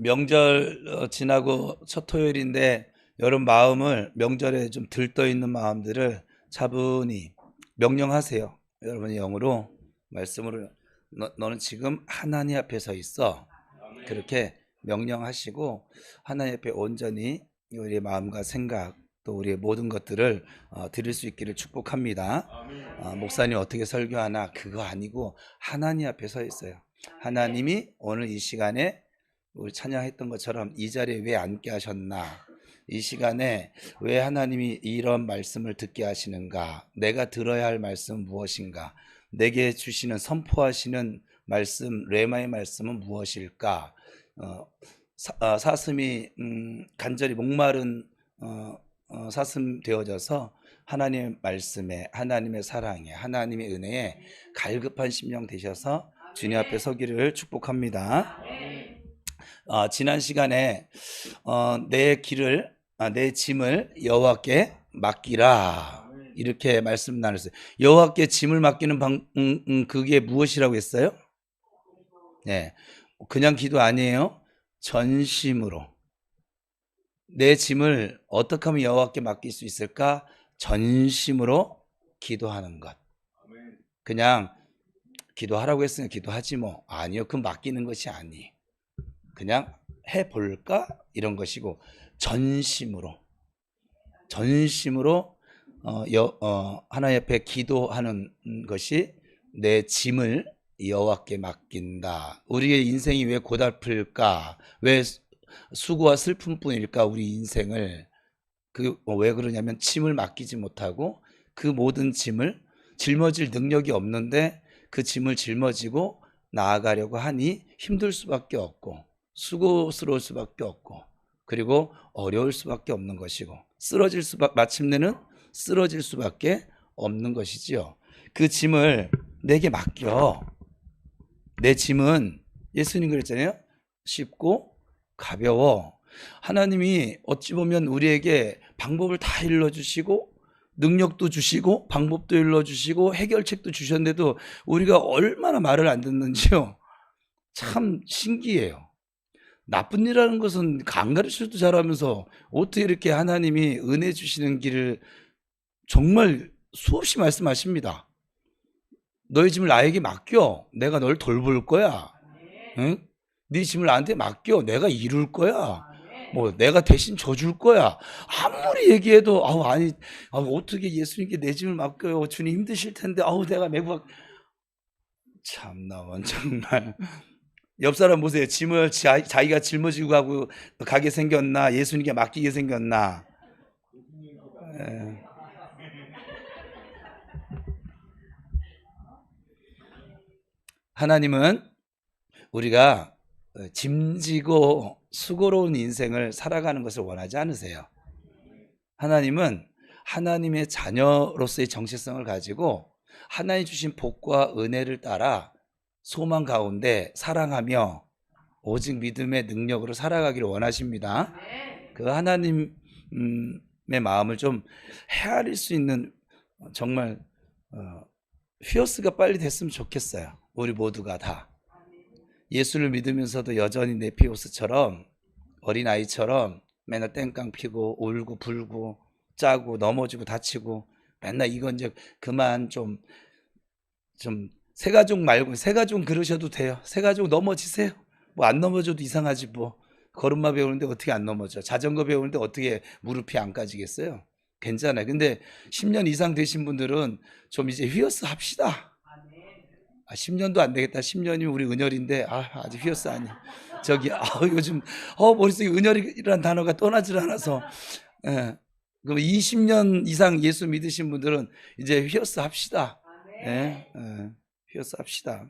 명절 지나고 첫 토요일인데 여러분 마음을 명절에 좀 들떠 있는 마음들을 차분히 명령하세요. 여러분의 영으로 말씀으로 너는 지금 하나님 앞에 서 있어. 그렇게 명령하시고 하나님 앞에 온전히 우리의 마음과 생각 또 우리의 모든 것들을 드릴 수 있기를 축복합니다. 목사님 어떻게 설교하나 그거 아니고 하나님 앞에 서 있어요. 하나님이 오늘 이 시간에 우리 찬양했던 것처럼 이 자리에 왜 앉게 하셨나, 이 시간에 왜 하나님이 이런 말씀을 듣게 하시는가, 내가 들어야 할 말씀은 무엇인가, 내게 주시는 선포하시는 말씀, 레마의 말씀은 무엇일까. 사슴이 간절히 목마른 사슴 되어져서 하나님의 말씀에, 하나님의 사랑에, 하나님의 은혜에 갈급한 심령 되셔서 주님 앞에 서기를 축복합니다. 지난 시간에 내 짐을 여호와께 맡기라 이렇게 말씀 나눴어요. 여호와께 짐을 맡기는 그게 무엇이라고 했어요? 네, 그냥 기도 아니에요. 전심으로. 내 짐을 어떻게 하면 여호와께 맡길 수 있을까? 전심으로 기도하는 것. 그냥 기도하라고 했으니까 기도하지 뭐. 아니요, 그건 맡기는 것이 아니에요. 그냥 해볼까? 이런 것이고, 전심으로 하나님 앞에 기도하는 것이 내 짐을 여호와께 맡긴다. 우리의 인생이 왜 고달플까? 왜 수고와 슬픔뿐일까? 우리 인생을 왜 그러냐면 짐을 맡기지 못하고 그 모든 짐을 짊어질 능력이 없는데 그 짐을 짊어지고 나아가려고 하니 힘들 수밖에 없고 수고스러울 수밖에 없고 그리고 어려울 수밖에 없는 것이고 마침내는 쓰러질 수밖에 없는 것이지요. 그 짐을 내게 맡겨. 내 짐은 예수님 그랬잖아요. 쉽고 가벼워. 하나님이 어찌 보면 우리에게 방법을 다 일러주시고 능력도 주시고 방법도 일러주시고 해결책도 주셨는데도 우리가 얼마나 말을 안 듣는지요. 참 신기해요. 나쁜 일하는 것은 안 가르쳐도 잘하면서 어떻게 이렇게 하나님이 은혜 주시는 길을 정말 수없이 말씀하십니다. 너희 짐을 나에게 맡겨. 내가 널 돌볼 거야. 응? 네 짐을 나한테 맡겨. 내가 이룰 거야. 뭐 내가 대신 져줄 거야. 아무리 얘기해도 어떻게 예수님께 내 짐을 맡겨요. 주님 힘드실 텐데 내가 메고 참나 정말. 옆 사람 보세요. 짐을 자기가 짊어지고 가게 생겼나, 예수님께 맡기게 생겼나. 하나님은 우리가 짐지고 수고로운 인생을 살아가는 것을 원하지 않으세요. 하나님은 하나님의 자녀로서의 정체성을 가지고 하나님 주신 복과 은혜를 따라 소망 가운데 사랑하며 오직 믿음의 능력으로 살아가기를 원하십니다. 그 하나님의 마음을 좀 헤아릴 수 있는 정말 휘어스가 빨리 됐으면 좋겠어요. 우리 모두가 다 예수를 믿으면서도 여전히 네피오스처럼 어린아이처럼 맨날 땡깡 피고 울고 불고 짜고 넘어지고 다치고 맨날 이건 이제 그만 좀 새가족 말고 새가족 그러셔도 돼요. 새가족 넘어지세요. 뭐 안 넘어져도 이상하지 뭐. 걸음마 배우는데 어떻게 안 넘어져. 자전거 배우는데 어떻게 무릎이 안 까지겠어요. 괜찮아요. 근데 10년 이상 되신 분들은 좀 이제 휘어스 합시다. 10년도 안 되겠다. 10년이면 우리 은혈인데 아직 휘어스 아니야. 요즘 머릿속에 은혈이라는 단어가 떠나질 않아서 그럼 20년 이상 예수 믿으신 분들은 이제 휘어스 합시다. 휘어스 합시다.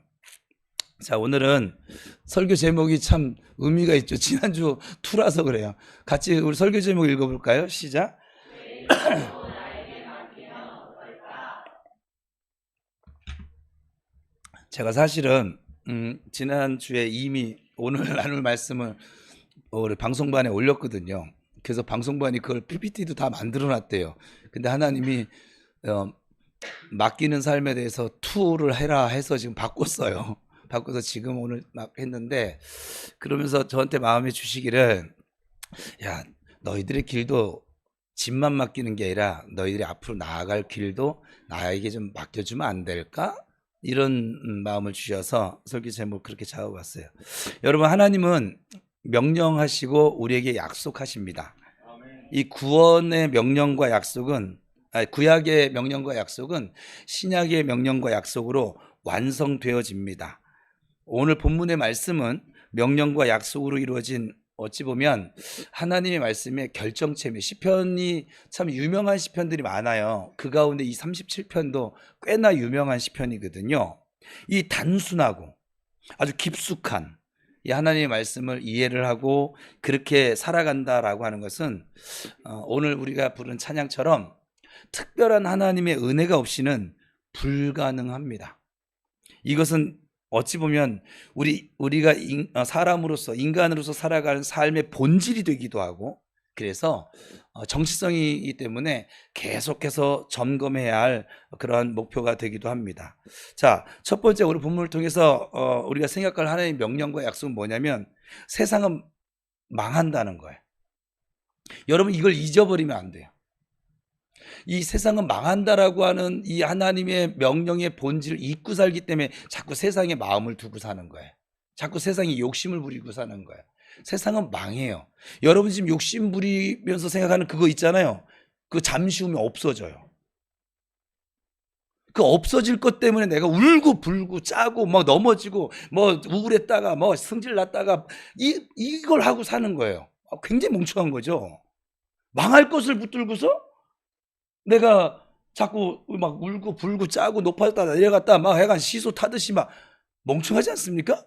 자, 오늘은 설교 제목이 참 의미가 있죠. 지난주 투라서 그래요. 같이 우리 설교 제목 읽어볼까요? 시작. 제가 사실은 지난주에 이미 오늘 나눌 말씀을 우리 방송반에 올렸거든요. 그래서 방송반이 그걸 PPT도 다 만들어 놨대요. 근데 하나님이 맡기는 삶에 대해서 투를 해라 해서 지금 바꿨어요. 바꿔서 지금 오늘 막 했는데, 그러면서 저한테 마음에 주시기를, 야, 너희들의 길도 집만 맡기는 게 아니라 너희들이 앞으로 나아갈 길도 나에게 좀 맡겨주면 안 될까? 이런 마음을 주셔서 설교 제목 그렇게 잡아봤어요. 여러분, 하나님은 명령하시고 우리에게 약속하십니다. 이 구원의 명령과 약속은, 구약의 명령과 약속은 신약의 명령과 약속으로 완성되어집니다. 오늘 본문의 말씀은 명령과 약속으로 이루어진, 어찌 보면 하나님의 말씀의 결정체입니다. 시편이 참 유명한 시편들이 많아요. 그 가운데 이 37편도 꽤나 유명한 시편이거든요. 이 단순하고 아주 깊숙한 이 하나님의 말씀을 이해를 하고 그렇게 살아간다라고 하는 것은 오늘 우리가 부른 찬양처럼 특별한 하나님의 은혜가 없이는 불가능합니다. 이것은 어찌 보면 우리가 사람으로서, 인간으로서 살아가는 삶의 본질이 되기도 하고, 그래서 정치성이기 때문에 계속해서 점검해야 할 그러한 목표가 되기도 합니다. 자, 첫 번째 우리 본문을 통해서 우리가 생각할 하나님의 명령과 약속은 뭐냐면 세상은 망한다는 거예요. 여러분, 이걸 잊어버리면 안 돼요. 이 세상은 망한다라고 하는 이 하나님의 명령의 본질을 잊고 살기 때문에 자꾸 세상에 마음을 두고 사는 거예요. 자꾸 세상에 욕심을 부리고 사는 거예요. 세상은 망해요. 여러분 지금 욕심 부리면서 생각하는 그거 있잖아요. 그 잠시 후면 없어져요. 그 없어질 것 때문에 내가 울고 불고 짜고 뭐 넘어지고 뭐 우울했다가 뭐 성질 났다가 이걸 하고 사는 거예요. 굉장히 멍청한 거죠. 망할 것을 붙들고서 내가 자꾸 막 울고 불고 짜고 높았다 내려갔다 막 약간 시소 타듯이 막 멍청하지 않습니까?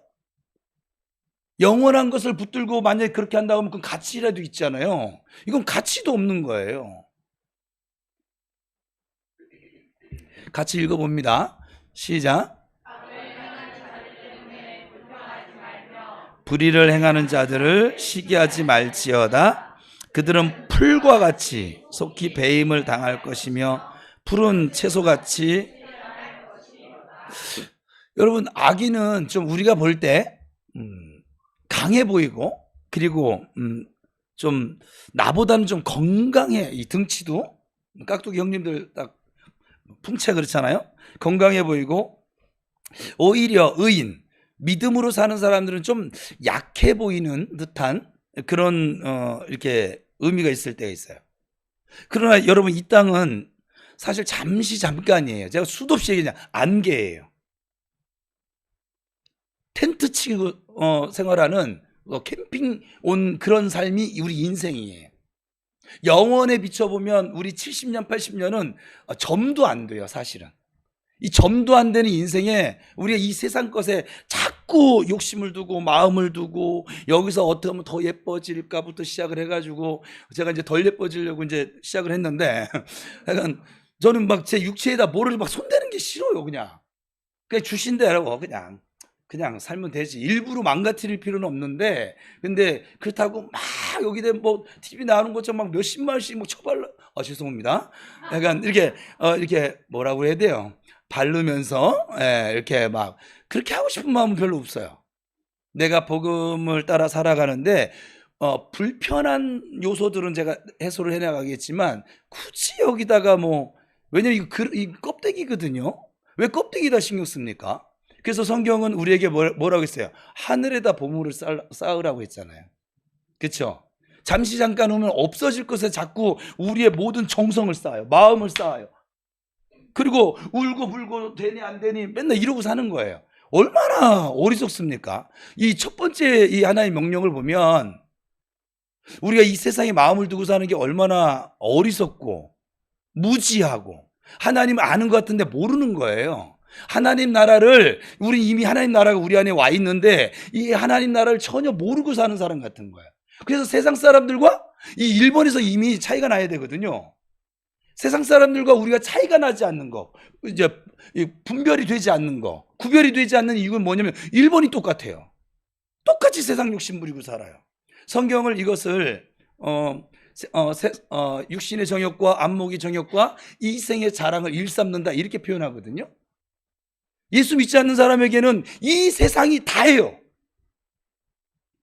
영원한 것을 붙들고 만약에 그렇게 한다고 하면 그건 가치라도 있잖아요. 이건 가치도 없는 거예요. 같이 읽어봅니다. 시작. 불의를 행하는 자들을 시기하지 말지어다. 그들은 풀과 같이 속히 배임을 당할 것이며 푸른 채소같이. 여러분, 아기는 좀 우리가 볼 때 강해 보이고, 그리고 좀 나보다는 좀 건강해. 이 등치도 깍두기 형님들 딱 풍채 그렇잖아요. 건강해 보이고, 오히려 의인, 믿음으로 사는 사람들은 좀 약해 보이는 듯한 그런 이렇게 의미가 있을 때가 있어요. 그러나 여러분, 이 땅은 사실 잠시 잠깐이에요. 제가 수도 없이 얘기하냐, 안개예요. 텐트 치고 생활하는 캠핑 온 그런 삶이 우리 인생이에요. 영원에 비춰보면 우리 70년, 80년은 점도 안 돼요, 사실은. 이 점도 안 되는 인생에 우리가 이 세상 것에 자꾸 욕심을 두고 마음을 두고 여기서 어떻게 하면 더 예뻐질까부터 시작을 해가지고 제가 이제 덜 예뻐지려고 이제 시작을 했는데 약간 저는 막 제 육체에다 뭐를 막 손대는 게 싫어요. 그냥 주신 대로 그냥 살면 되지. 일부러 망가뜨릴 필요는 없는데, 근데 그렇다고 막 여기다 뭐 TV 나오는 것처럼 막 몇십만 원씩 뭐 처발라, 죄송합니다. 약간 이렇게 뭐라고 해야 돼요? 바르면서, 이렇게 막 그렇게 하고 싶은 마음은 별로 없어요. 내가 복음을 따라 살아가는데, 불편한 요소들은 제가 해소를 해나가겠지만, 굳이 여기다가 뭐, 왜냐면 이 껍데기거든요? 왜 껍데기다 신경 씁니까? 그래서 성경은 우리에게 뭐라고 했어요? 하늘에다 보물을 쌓으라고 했잖아요. 그렇죠? 잠시 잠깐 오면 없어질 것에 자꾸 우리의 모든 정성을 쌓아요. 마음을 쌓아요. 그리고 울고 불고 되니 안 되니 맨날 이러고 사는 거예요. 얼마나 어리석습니까? 이 첫 번째 이 하나의 명령을 보면 우리가 이 세상에 마음을 두고 사는 게 얼마나 어리석고 무지하고 하나님을 아는 것 같은데 모르는 거예요. 하나님 나라를, 우리 이미 하나님 나라가 우리 안에 와 있는데 이 하나님 나라를 전혀 모르고 사는 사람 같은 거예요. 그래서 세상 사람들과 이 일본에서 이미 차이가 나야 되거든요. 세상 사람들과 우리가 차이가 나지 않는 거, 이제 분별이 되지 않는 거, 구별이 되지 않는 이유는 뭐냐면 일본이 똑같아요. 똑같이 세상 욕심 부리고 살아요. 성경을 이것을 육신의 정욕과 안목의 정욕과 이생의 자랑을 일삼는다 이렇게 표현하거든요. 예수 믿지 않는 사람에게는 이 세상이 다예요.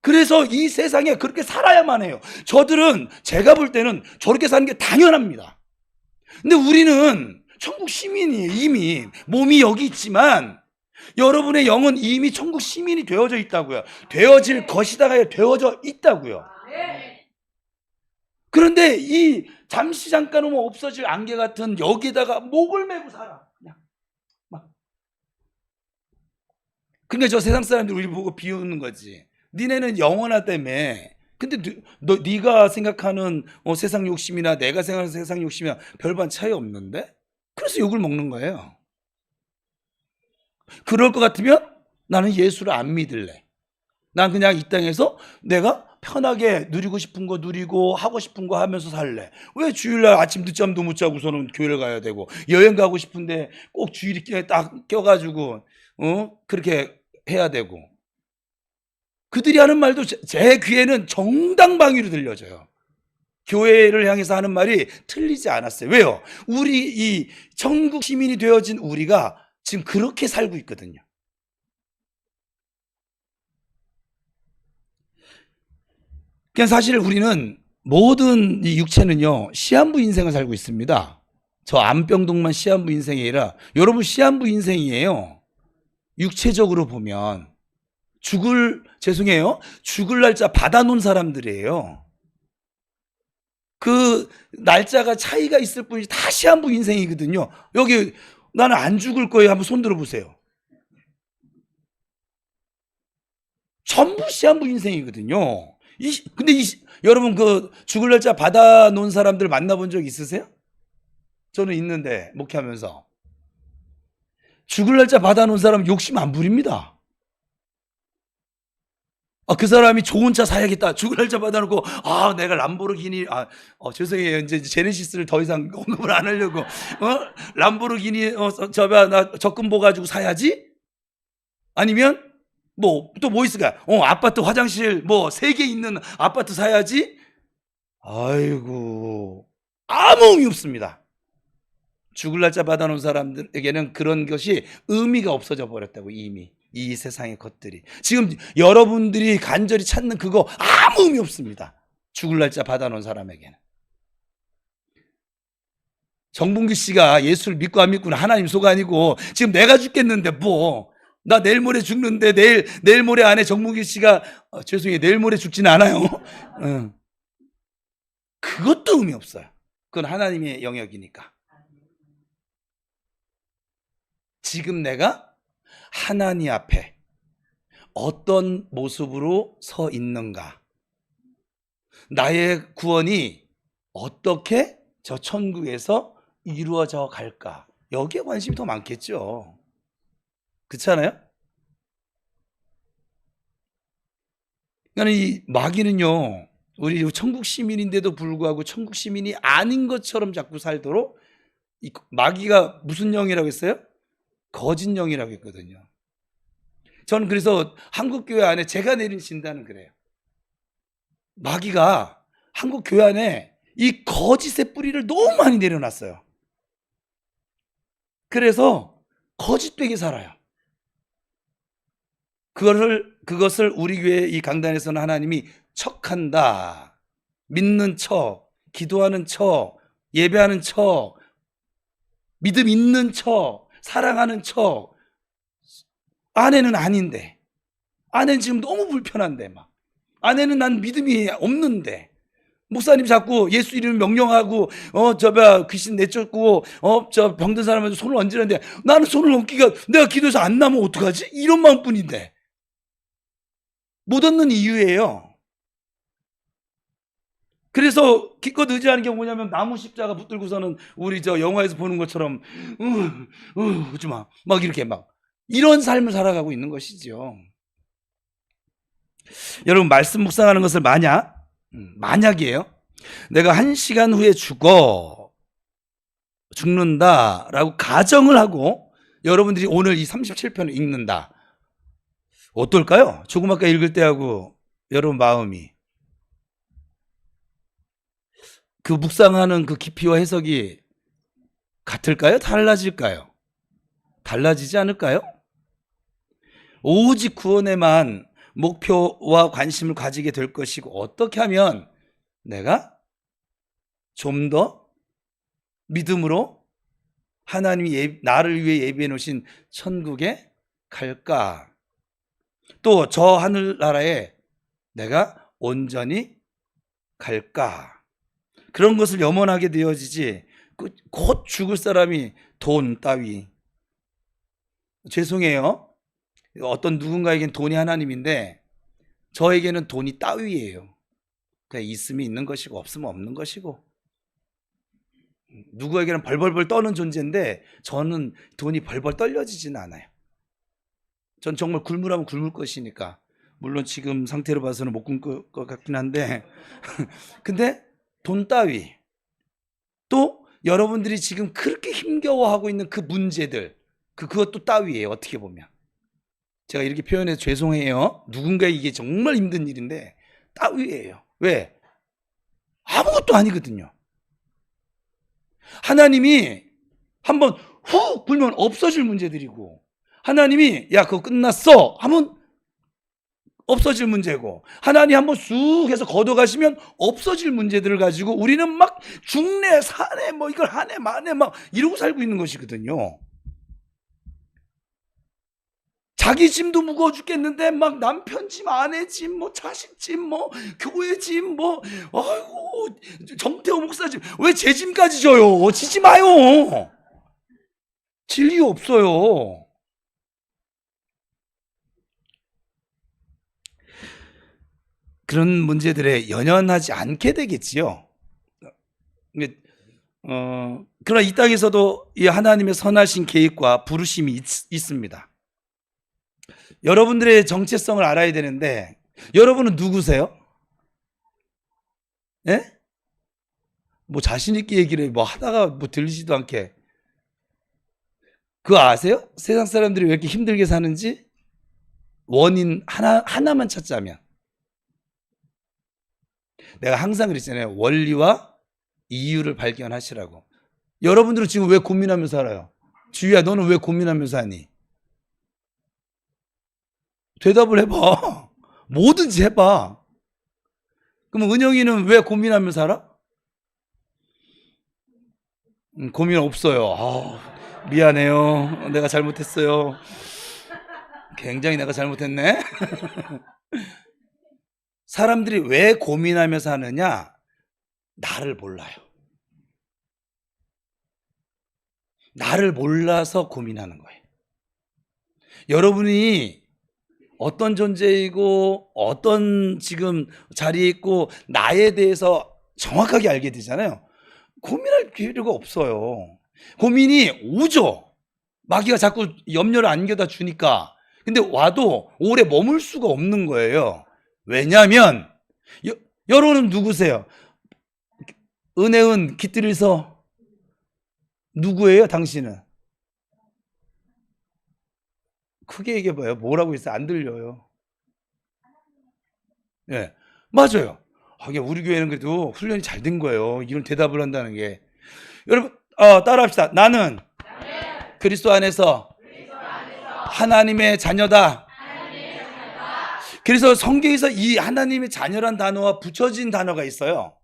그래서 이 세상에 그렇게 살아야만 해요. 저들은 제가 볼 때는 저렇게 사는 게 당연합니다. 근데 우리는 천국 시민이에요. 이미 몸이 여기 있지만 여러분의 영은 이미 천국 시민이 되어져 있다고요. 되어질 것이다가 되어져 있다고요. 그런데 이 잠시 잠깐 오면 없어질 안개 같은 여기다가 목을 메고 살아. 그냥 막. 그러니까 저 세상 사람들이 우리 보고 비웃는 거지. 니네는 영원하다며. 근데 네가 생각하는 세상 욕심이나 내가 생각하는 세상 욕심이나 별반 차이 없는데? 그래서 욕을 먹는 거예요. 그럴 것 같으면 나는 예수를 안 믿을래. 난 그냥 이 땅에서 내가 편하게 누리고 싶은 거 누리고 하고 싶은 거 하면서 살래. 왜 주일날 아침 늦잠도 못 자고서는 교회를 가야 되고, 여행 가고 싶은데 꼭 주일이 딱 껴가지고 그렇게 해야 되고. 그들이 하는 말도 제 귀에는 정당방위로 들려져요. 교회를 향해서 하는 말이 틀리지 않았어요. 왜요? 우리 이 천국 시민이 되어진 우리가 지금 그렇게 살고 있거든요. 그냥 사실 우리는 모든 이 육체는요, 시한부 인생을 살고 있습니다. 저 암병동만 시한부 인생이 아니라 여러분 시한부 인생이에요. 육체적으로 보면 죄송해요, 죽을 날짜 받아놓은 사람들이에요. 그 날짜가 차이가 있을 뿐이지 다 시한부 인생이거든요. 여기 나는 안 죽을 거예요. 한번 손 들어보세요. 전부 시한부 인생이거든요. 근데 여러분 그 죽을 날짜 받아놓은 사람들 만나본 적 있으세요? 저는 있는데 목회하면서 죽을 날짜 받아놓은 사람은 욕심 안 부립니다. 그 사람이 좋은 차 사야겠다. 죽을 날짜 받아놓고 내가 람보르기니 죄송해요. 이제 제네시스를 더 이상 언급을 안 하려고 람보르기니 나 적금 가지고 사야지? 아니면 또 뭐 있을까? 아파트 화장실 3개 있는 아파트 사야지? 아이고, 아무 의미 없습니다. 죽을 날짜 받아놓은 사람들에게는 그런 것이 의미가 없어져 버렸다고. 이미 이 세상의 것들이 지금 여러분들이 간절히 찾는 그거 아무 의미 없습니다. 죽을 날짜 받아놓은 사람에게는. 정봉규 씨가 예수를 믿고 안 믿고는 하나님 속 아니고 지금 내가 죽겠는데 나 내일 모레 죽는데 내일 모레 안에 정봉규 씨가 죄송해요, 내일 모레 죽지는 않아요. 그것도 의미 없어요. 그건 하나님의 영역이니까. 지금 내가 하나님 앞에 어떤 모습으로 서 있는가, 나의 구원이 어떻게 저 천국에서 이루어져 갈까, 여기에 관심이 더 많겠죠. 그렇지 않아요? 그러니까 이 마귀는요, 우리 천국 시민인데도 불구하고 천국 시민이 아닌 것처럼 자꾸 살도록, 이 마귀가 무슨 영이라고 했어요? 거짓 영이라고 했거든요. 저는 그래서 한국교회 안에 제가 내린 진단은 그래요. 마귀가 한국교회 안에 이 거짓의 뿌리를 너무 많이 내려놨어요. 그래서 거짓되게 살아요. 그것을 우리 교회 이 강단에서는 하나님이 척한다. 믿는 척, 기도하는 척, 예배하는 척, 믿음 있는 척, 사랑하는 척. 아내는 아닌데, 아내는 지금 너무 불편한데, 아내는 난 믿음이 없는데, 목사님 자꾸 예수 이름 명령하고 귀신 내쫓고 병든 사람한테 손을 얹으는데 나는 손을 얹기가, 내가 기도해서 안 나면 어떡하지? 이런 마음뿐인데 못 얻는 이유예요. 그래서 기껏 의지하는 게 뭐냐면 나무 십자가 붙들고서는 우리 영화에서 보는 것처럼 오지마 이렇게 이런 삶을 살아가고 있는 것이죠. 여러분, 말씀 묵상하는 것을 만약이에요. 내가 1시간 후에 죽는다라고 가정을 하고 여러분들이 오늘 이 37편을 읽는다. 어떨까요? 조금 아까 읽을 때하고 여러분 마음이, 그 묵상하는 그 깊이와 해석이 같을까요? 달라질까요? 달라지지 않을까요? 오직 구원에만 목표와 관심을 가지게 될 것이고, 어떻게 하면 내가 좀 더 믿음으로 하나님이 나를 위해 예비해 놓으신 천국에 갈까? 또 저 하늘나라에 내가 온전히 갈까? 그런 것을 염원하게 되어지지, 곧 죽을 사람이 돈 따위. 죄송해요. 어떤 누군가에겐 돈이 하나님인데 저에게는 돈이 따위예요. 그냥 있으면 있는 것이고 없으면 없는 것이고, 누구에게는 벌벌벌 떠는 존재인데 저는 돈이 벌벌 떨려지지는 않아요. 전 정말 굶으라면 굶을 것이니까. 물론 지금 상태로 봐서는 못 굶을 것 같긴 한데 근데 돈 따위, 또 여러분들이 지금 그렇게 힘겨워하고 있는 그 문제들, 그것도 따위예요. 어떻게 보면 제가 이렇게 표현해서 죄송해요. 누군가에게 이게 정말 힘든 일인데 따위예요. 왜? 아무것도 아니거든요. 하나님이 한번 훅 불면 없어질 문제들이고, 하나님이 야 그거 끝났어 하면 없어질 문제고, 하나님 한번 쑥 해서 걷어가시면 없어질 문제들을 가지고 우리는 막 죽네 사네 뭐 이걸 하네 마네 막 이러고 살고 있는 것이거든요. 자기 짐도 무거워 죽겠는데 막 남편 짐, 아내 짐, 뭐 자식 짐, 뭐 교회 짐, 뭐 아이고 정태호 목사 짐, 왜 제 짐까지 져요? 지지 마요. 질 이유 없어요. 그런 문제들에 연연하지 않게 되겠지요. 그러나 이 땅에서도 이 하나님의 선하신 계획과 부르심이 있습니다. 여러분들의 정체성을 알아야 되는데, 여러분은 누구세요? 예? 뭐 자신있게 얘기를 뭐 하다가 뭐 들리지도 않게. 그거 아세요? 세상 사람들이 왜 이렇게 힘들게 사는지? 원인 하나만 찾자면. 내가 항상 그랬잖아요. 원리와 이유를 발견하시라고. 여러분들은 지금 왜 고민하면서 살아요? 주희야, 너는 왜 고민하면서 사니? 대답을 해봐. 뭐든지 해봐. 그럼 은영이는 왜 고민하면서 살아? 고민 없어요. 미안해요. 내가 잘못했어요. 굉장히 내가 잘못했네. 사람들이 왜 고민하면서 사느냐? 나를 몰라요. 나를 몰라서 고민하는 거예요. 여러분이 어떤 존재이고 어떤 지금 자리에 있고 나에 대해서 정확하게 알게 되잖아요. 고민할 필요가 없어요. 고민이 오죠. 마귀가 자꾸 염려를 안겨다 주니까. 근데 와도 오래 머물 수가 없는 거예요. 왜냐하면 여러분은 누구세요? 은혜은 깃들여서 누구예요? 당신은? 크게 얘기해봐요. 뭐라고 했어요? 안 들려요. 네, 맞아요. 우리 교회는 그래도 훈련이 잘 된 거예요. 이런 대답을 한다는 게. 여러분 따라합시다. 나는 그리스도 안에서 하나님의 자녀다. 그래서 성경에서 이 하나님의 자녀란 단어와 붙여진 단어가 있어요.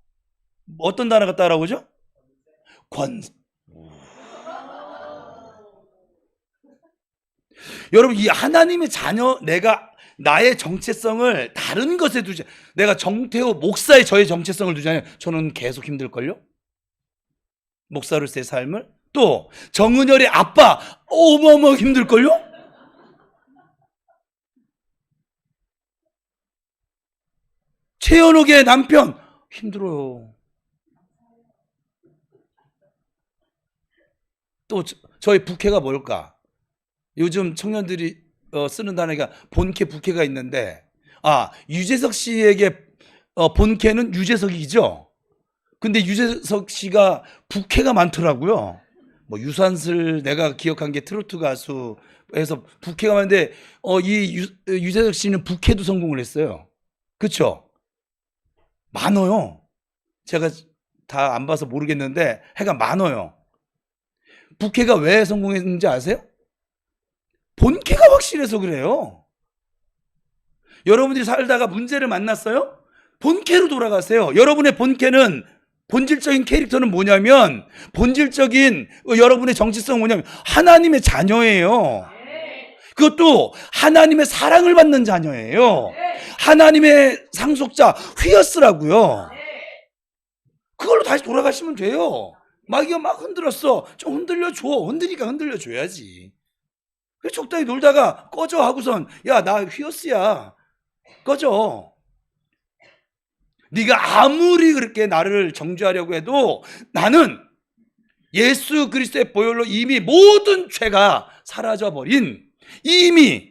어떤 단어가 따라오죠? 여러분, 이 하나님의 자녀, 내가 나의 정체성을 다른 것에 두지, 내가 정태호 목사의 저의 정체성을 두잖아요. 저는 계속 힘들걸요? 목사로서의 삶을. 또 정은열의 아빠 어마어마 힘들걸요? 최현옥의 남편 힘들어요. 또 저희 부캐가 뭘까? 요즘 청년들이 쓰는 단어가 본캐, 부캐가 있는데, 유재석 씨에게 본캐는 유재석이죠. 근데 유재석 씨가 부캐가 많더라고요. 뭐 유산슬, 내가 기억한 게 트로트 가수에서 부캐가 많은데 이 유재석 씨는 부캐도 성공을 했어요. 그렇죠? 많아요. 제가 다 안 봐서 모르겠는데 해가 많아요. 부캐가 왜 성공했는지 아세요? 본캐가 확실해서 그래요. 여러분들이 살다가 문제를 만났어요? 본캐로 돌아가세요. 여러분의 본캐는, 본질적인 캐릭터는 뭐냐면, 본질적인 여러분의 정체성은 뭐냐면 하나님의 자녀예요. 그것도 하나님의 사랑을 받는 자녀예요. 하나님의 상속자 휘어스라고요. 그걸로 다시 돌아가시면 돼요. 마귀가 막 흔들었어. 좀 흔들려줘. 흔드니까 흔들려줘야지. 적당히 놀다가 꺼져 하고선, 야, 나 휘어스야, 꺼져. 네가 아무리 그렇게 나를 정죄하려고 해도 나는 예수 그리스도의 보혈로 이미 모든 죄가 사라져버린, 이미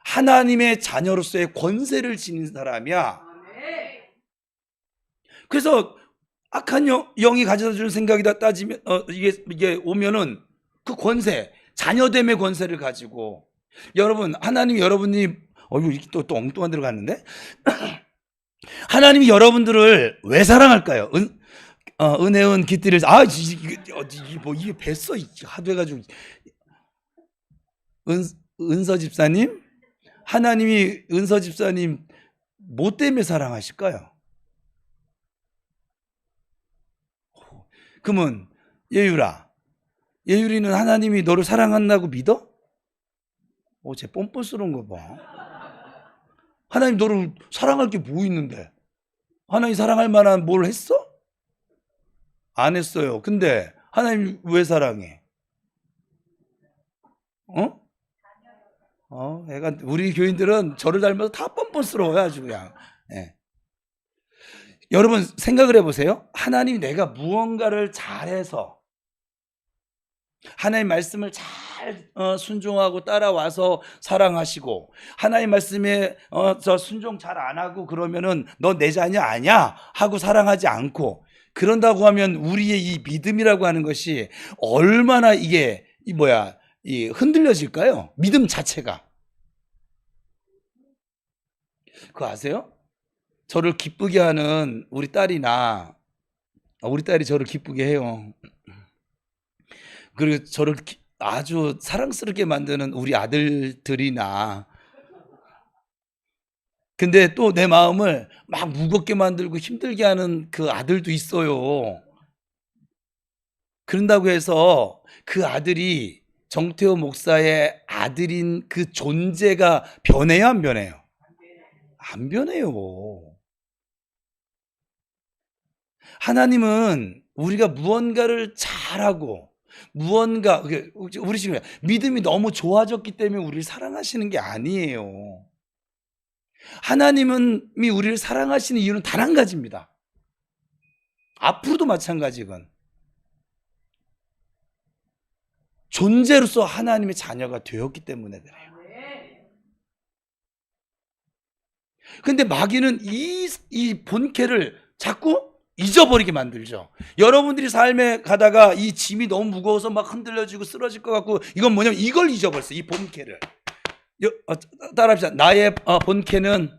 하나님의 자녀로서의 권세를 지닌 사람이야. 그래서 악한 영이 가져다 주는 생각이다 따지면, 이게 오면은 그 권세, 자녀됨의 권세를 가지고, 여러분, 하나님이 여러분이, 이거 또 엉뚱한 데로 갔는데? 하나님이 여러분들을 왜 사랑할까요? 은혜은 깃들을, 이게 뱄어, 하도 해가지고. 은서 집사님? 하나님이 은서 집사님 뭐 때문에 사랑하실까요? 그러면 예율이는 하나님이 너를 사랑한다고 믿어? 쟤 뻔뻔스러운 거 봐. 하나님 너를 사랑할 게 뭐 있는데? 하나님 사랑할 만한 뭘 했어? 안 했어요. 근데 하나님 왜 사랑해? 애가, 우리 교인들은 저를 닮아서 다 뻔뻔스러워요, 아주 그냥. 네. 여러분 생각을 해보세요. 하나님이 내가 무언가를 잘해서, 하나님 말씀을 잘 순종하고 따라와서 사랑하시고, 하나님 말씀에 저 순종 잘 안 하고 그러면은 너 내 자녀 아니야 하고 사랑하지 않고, 그런다고 하면 우리의 이 믿음이라고 하는 것이 얼마나 이게 흔들려질까요? 믿음 자체가. 그거 아세요? 저를 기쁘게 하는 우리 딸이나, 우리 딸이 저를 기쁘게 해요. 그리고 저를 아주 사랑스럽게 만드는 우리 아들들이나, 근데 또 내 마음을 막 무겁게 만들고 힘들게 하는 그 아들도 있어요. 그런다고 해서 그 아들이 정태호 목사의 아들인 그 존재가 변해요, 안 변해요? 안 변해요. 하나님은 우리가 무언가를 잘하고, 무언가, 우리 지금 믿음이 너무 좋아졌기 때문에 우리를 사랑하시는 게 아니에요. 하나님은 우리를 사랑하시는 이유는 단 한 가지입니다. 앞으로도 마찬가지건, 존재로서 하나님의 자녀가 되었기 때문에 그래요. 근데 마귀는 이 본캐를 자꾸 잊어버리게 만들죠. 여러분들이 삶에 가다가 이 짐이 너무 무거워서 막 흔들려지고 쓰러질 것 같고, 이건 뭐냐면 이걸 잊어버렸어요. 이 본캐를. 따라합시다. 나의 본캐는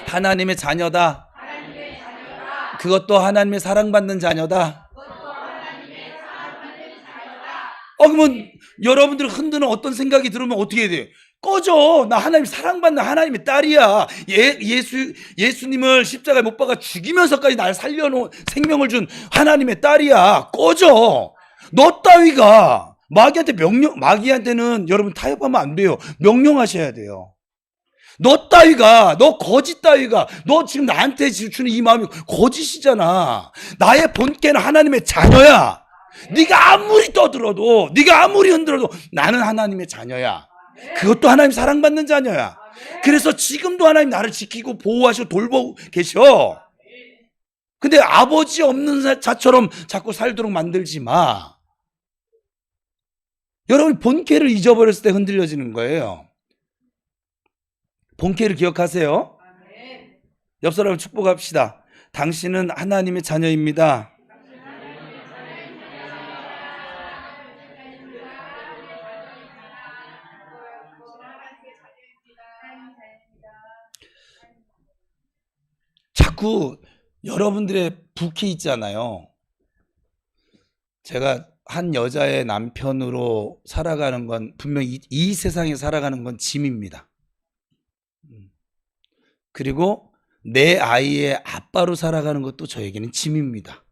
하나님의 자녀다. 그것도 하나님의 사랑받는 자녀다. 그러면 여러분들 흔드는 어떤 생각이 들으면 어떻게 해야 돼요? 꺼져. 나 하나님 사랑받는 하나님의 딸이야. 예수님을 십자가에 못 박아 죽이면서까지 날 살려놓은, 생명을 준 하나님의 딸이야. 꺼져. 너 따위가 마귀한테는 여러분 타협하면 안 돼요. 명령하셔야 돼요. 너 따위가, 너 거짓 따위가, 너 지금 나한테 주는 이 마음이 거짓이잖아. 나의 본캐는 하나님의 자녀야. 네가 아무리 떠들어도, 네가 아무리 흔들어도 나는 하나님의 자녀야. 그것도 하나님 사랑받는 자녀야. 그래서 지금도 하나님 나를 지키고 보호하시고 돌보고 계셔. 근데 아버지 없는 자처럼 자꾸 살도록 만들지 마. 여러분 본캐를 잊어버렸을 때 흔들려지는 거예요. 본캐를 기억하세요. 옆 사람을 축복합시다. 당신은 하나님의 자녀입니다. 자꾸 여러분들의 부캐 있잖아요. 제가 한 여자의 남편으로 살아가는 건 분명히 이 세상에 살아가는 건 짐입니다. 그리고 내 아이의 아빠로 살아가는 것도 저에게는 짐입니다.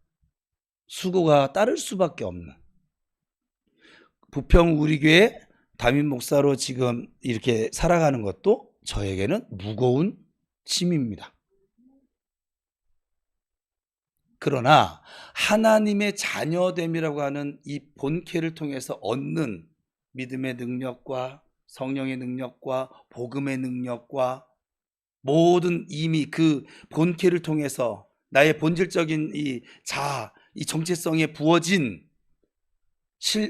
수고가 따를 수밖에 없는. 부평 우리 교회 담임 목사로 지금 이렇게 살아가는 것도 저에게는 무거운 짐입니다. 그러나 하나님의 자녀됨이라고 하는 이 본캐를 통해서 얻는 믿음의 능력과 성령의 능력과 복음의 능력과 모든 이미 그 본캐를 통해서 나의 본질적인 이 정체성에 부어진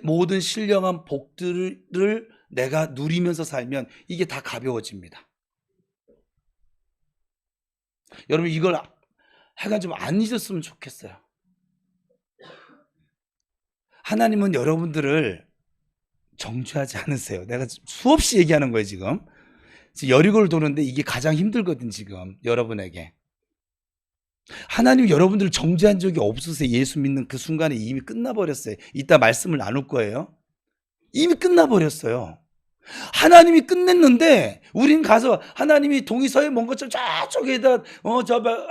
모든 신령한 복들을 내가 누리면서 살면 이게 다 가벼워집니다. 여러분 이걸 하여간 좀 안 잊었으면 좋겠어요. 하나님은 여러분들을 정죄하지 않으세요. 내가 수없이 얘기하는 거예요 지금. 여리고를 도는데 이게 가장 힘들거든 지금 여러분에게. 하나님 여러분들을 정죄한 적이 없으세요. 예수 믿는 그 순간에 이미 끝나버렸어요. 이따 말씀을 나눌 거예요. 이미 끝나버렸어요. 하나님이 끝냈는데 우린 가서 하나님이 동의서에 뭔 것처럼 저쪽에다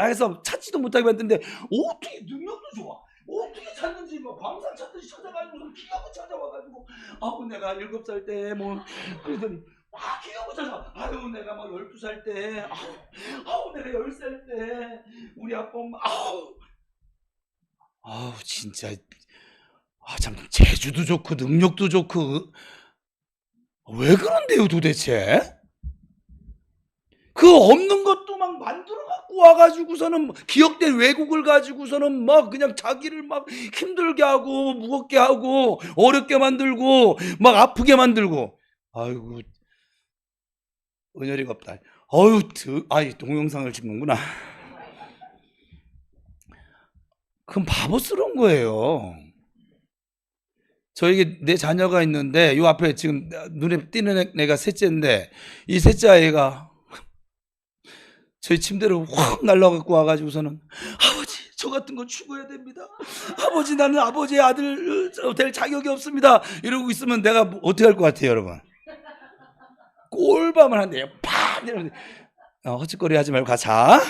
해서 찾지도 못하게 만드는데 어떻게 능력도 좋아. 어떻게 찾는지 뭐 광산 찾듯이 찾아가지고 기가고 찾아와가지고 내가 7살 때 그러더니 기가고 찾아와. 내가 막 12살 때 내가 10살 때 우리 아빠 엄마 진짜 참 재주도 좋고 능력도 좋고 왜 그런데요 도대체? 그 없는 것도 막 만들어 갖고 와가지고서는 기억된 왜곡을 가지고서는 막 그냥 자기를 막 힘들게 하고 무겁게 하고 어렵게 만들고 막 아프게 만들고. 아이고 은혈이가 없다. 동영상을 찍는구나. 그럼 바보스러운 거예요. 저에게 내 자녀가 있는데 요 앞에 지금 눈에 띄는 애가 셋째인데 이 셋째 아이가 저희 침대로 확 날라갖고 와가지고서는 아버지 저 같은 거 추구해야 됩니다. 아버지 나는 아버지의 아들 될 자격이 없습니다. 이러고 있으면 내가 어떻게 할 것 같아요 여러분? 꼴밤을 한대요. 팍 이러는데 헛짓거리 하지 말고 가자.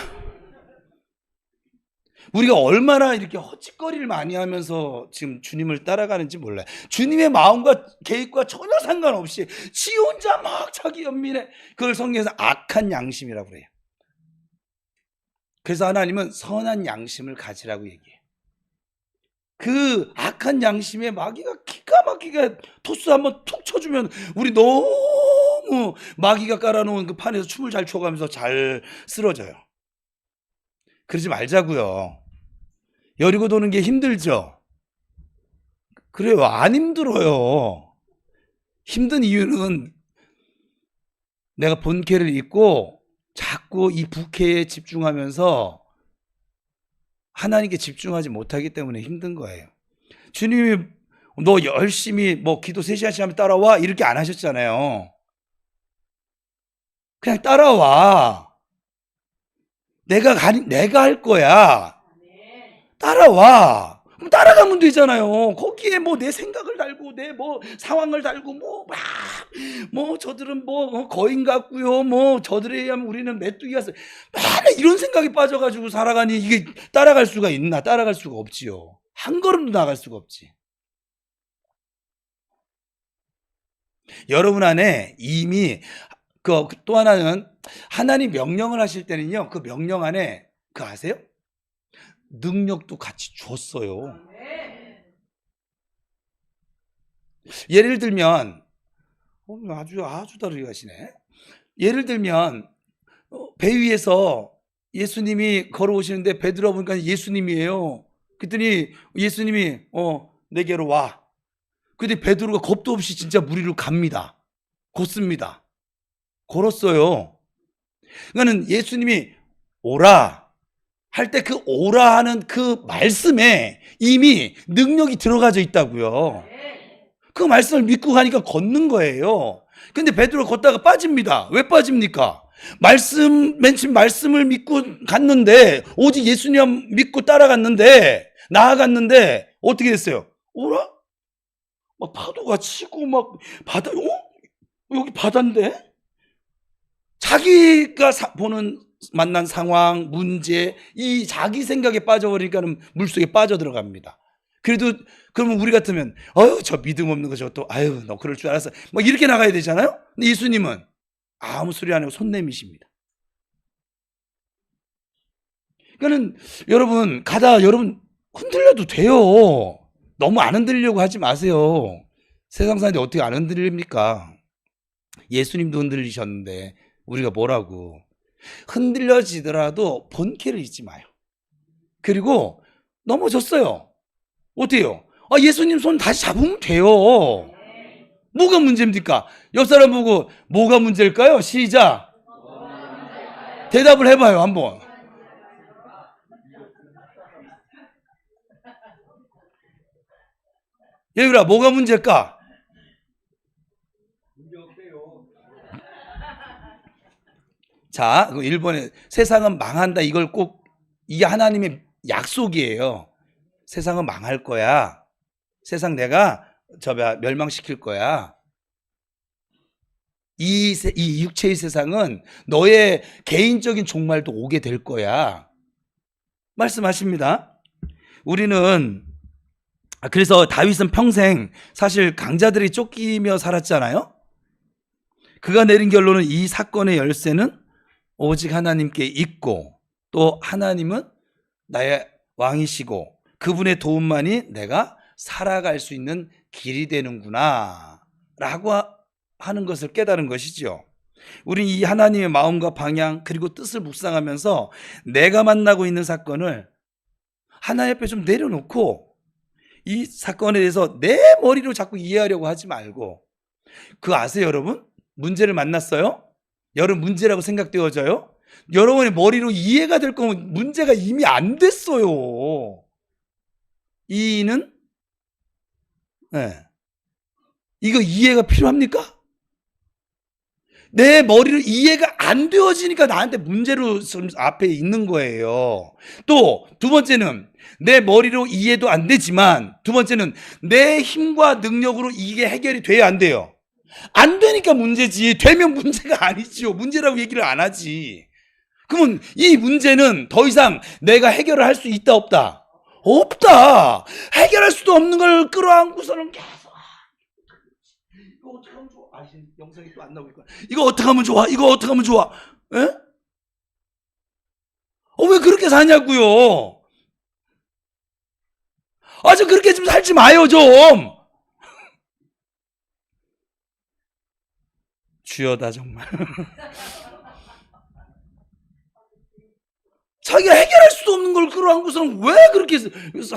우리가 얼마나 이렇게 헛짓거리를 많이 하면서 지금 주님을 따라가는지 몰라요. 주님의 마음과 계획과 전혀 상관없이 지 혼자 막 자기 연민에 그걸 성경에서 악한 양심이라고 그래요. 그래서 하나님은 선한 양심을 가지라고 얘기해요. 그 악한 양심에 마귀가 기가 막히게 토스 한번 툭 쳐주면 우리 너무 마귀가 깔아놓은 그 판에서 춤을 잘 춰가면서 잘 쓰러져요. 그러지 말자고요. 여리고 도는 게 힘들죠? 그래요. 안 힘들어요. 힘든 이유는 내가 본캐를 잊고 자꾸 이 부캐에 집중하면서 하나님께 집중하지 못하기 때문에 힘든 거예요. 주님이 너 열심히 기도 3시간씩 하면 따라와 이렇게 안 하셨잖아요. 그냥 따라와. 내가 할 거야. 따라와. 그럼 따라가면 되잖아요. 거기에 내 생각을 달고 내 상황을 달고 저들은 거인 같고요. 저들에 의하면 우리는 메뚜기 같아요. 맨날 이런 생각이 빠져가지고 살아가니 이게 따라갈 수가 있나? 따라갈 수가 없지요. 한 걸음도 나갈 수가 없지. 여러분 안에 이미 또 하나는 하나님 명령을 하실 때는요. 그 명령 안에 아세요? 능력도 같이 줬어요. 예를 들면 아주 다르게 가시네. 예를 들면 배 위에서 예수님이 걸어오시는데 베드로 보니까 예수님이에요. 그랬더니 예수님이 내게로 와. 근데 베드로가 겁도 없이 진짜 물 위로 갑니다. 걷습니다. 걸었어요. 그러니까 예수님이 오라 할 때 그 오라 하는 그 말씀에 이미 능력이 들어가져 있다고요. 그 말씀을 믿고 가니까 걷는 거예요. 근데 베드로 걷다가 빠집니다. 왜 빠집니까? 맨 처음 말씀을 믿고 갔는데 오직 예수님 믿고 따라갔는데 나아갔는데 어떻게 됐어요? 오라? 막 파도가 치고 막 바다 여기 바다인데? 자기가 보는 만난 상황, 문제, 이 자기 생각에 빠져버리니까는 물속에 빠져들어갑니다. 그래도 그러면 우리 같으면 아유 저 믿음 없는 거 저것도 아유 너 그럴 줄 알았어 막 이렇게 나가야 되잖아요. 근데 예수님은 아무 소리 안 하고 손 내미십니다. 그러니까는 여러분 가다 여러분 흔들려도 돼요. 너무 안 흔들리려고 하지 마세요. 세상 사는데 어떻게 안 흔들립니까? 예수님도 흔들리셨는데 우리가 뭐라고. 흔들려지더라도 본캐를 잊지 마요. 그리고 넘어졌어요. 어때요? 예수님 손 다시 잡으면 돼요. 뭐가 문제입니까? 옆 사람 보고 뭐가 문제일까요? 시작. 대답을 해봐요 한번. 얘들아 뭐가 문제일까? 자, 1번에 세상은 망한다. 이걸 꼭 이게 하나님의 약속이에요. 세상은 망할 거야. 세상 내가 멸망시킬 거야. 이 육체의 세상은 너의 개인적인 종말도 오게 될 거야. 말씀하십니다. 우리는 그래서 다윗은 평생 사실 강자들이 쫓기며 살았잖아요. 그가 내린 결론은 이 사건의 열쇠는 오직 하나님께 있고 또 하나님은 나의 왕이시고 그분의 도움만이 내가 살아갈 수 있는 길이 되는구나 라고 하는 것을 깨달은 것이죠. 우린 이 하나님의 마음과 방향 그리고 뜻을 묵상하면서 내가 만나고 있는 사건을 하나님 앞에 좀 내려놓고 이 사건에 대해서 내 머리로 자꾸 이해하려고 하지 말고 그거 아세요 여러분? 문제를 만났어요? 여러분 문제라고 생각되어져요? 여러분의 머리로 이해가 될 거면 문제가 이미 안 됐어요. 이는 이거 이해가 필요합니까? 내 머리로 이해가 안 되어지니까 나한테 문제로 앞에 있는 거예요. 또 두 번째는 내 머리로 이해도 안 되지만 두 번째는 내 힘과 능력으로 이게 해결이 돼야 안 돼요. 안 되니까 문제지. 되면 문제가 아니지요. 문제라고 얘기를 안 하지. 그러면 이 문제는 더 이상 내가 해결을 할 수 있다 없다? 없다. 해결할 수도 없는 걸 끌어안고서는 계속 이거 어떻게 하면 좋아? 영상이 또 안 나오고 있구나. 이거 어떻게 하면 좋아? 이거 어떻게 하면 좋아? 에? 왜 그렇게 사냐고요? 좀 그렇게 좀 살지 마요 좀. 주여다 정말. 자기가 해결할 수도 없는 걸 끌어안고서는 왜 그렇게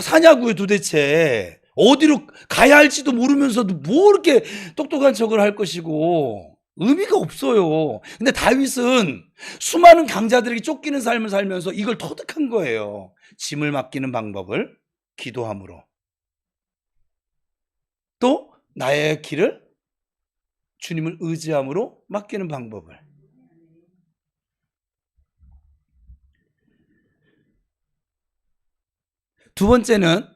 사냐고요 도대체. 어디로 가야 할지도 모르면서도 뭐 이렇게 똑똑한 척을 할 것이고 의미가 없어요. 근데 다윗은 수많은 강자들에게 쫓기는 삶을 살면서 이걸 터득한 거예요. 짐을 맡기는 방법을 기도함으로 또 나의 길을 주님을 의지함으로 맡기는 방법을. 두 번째는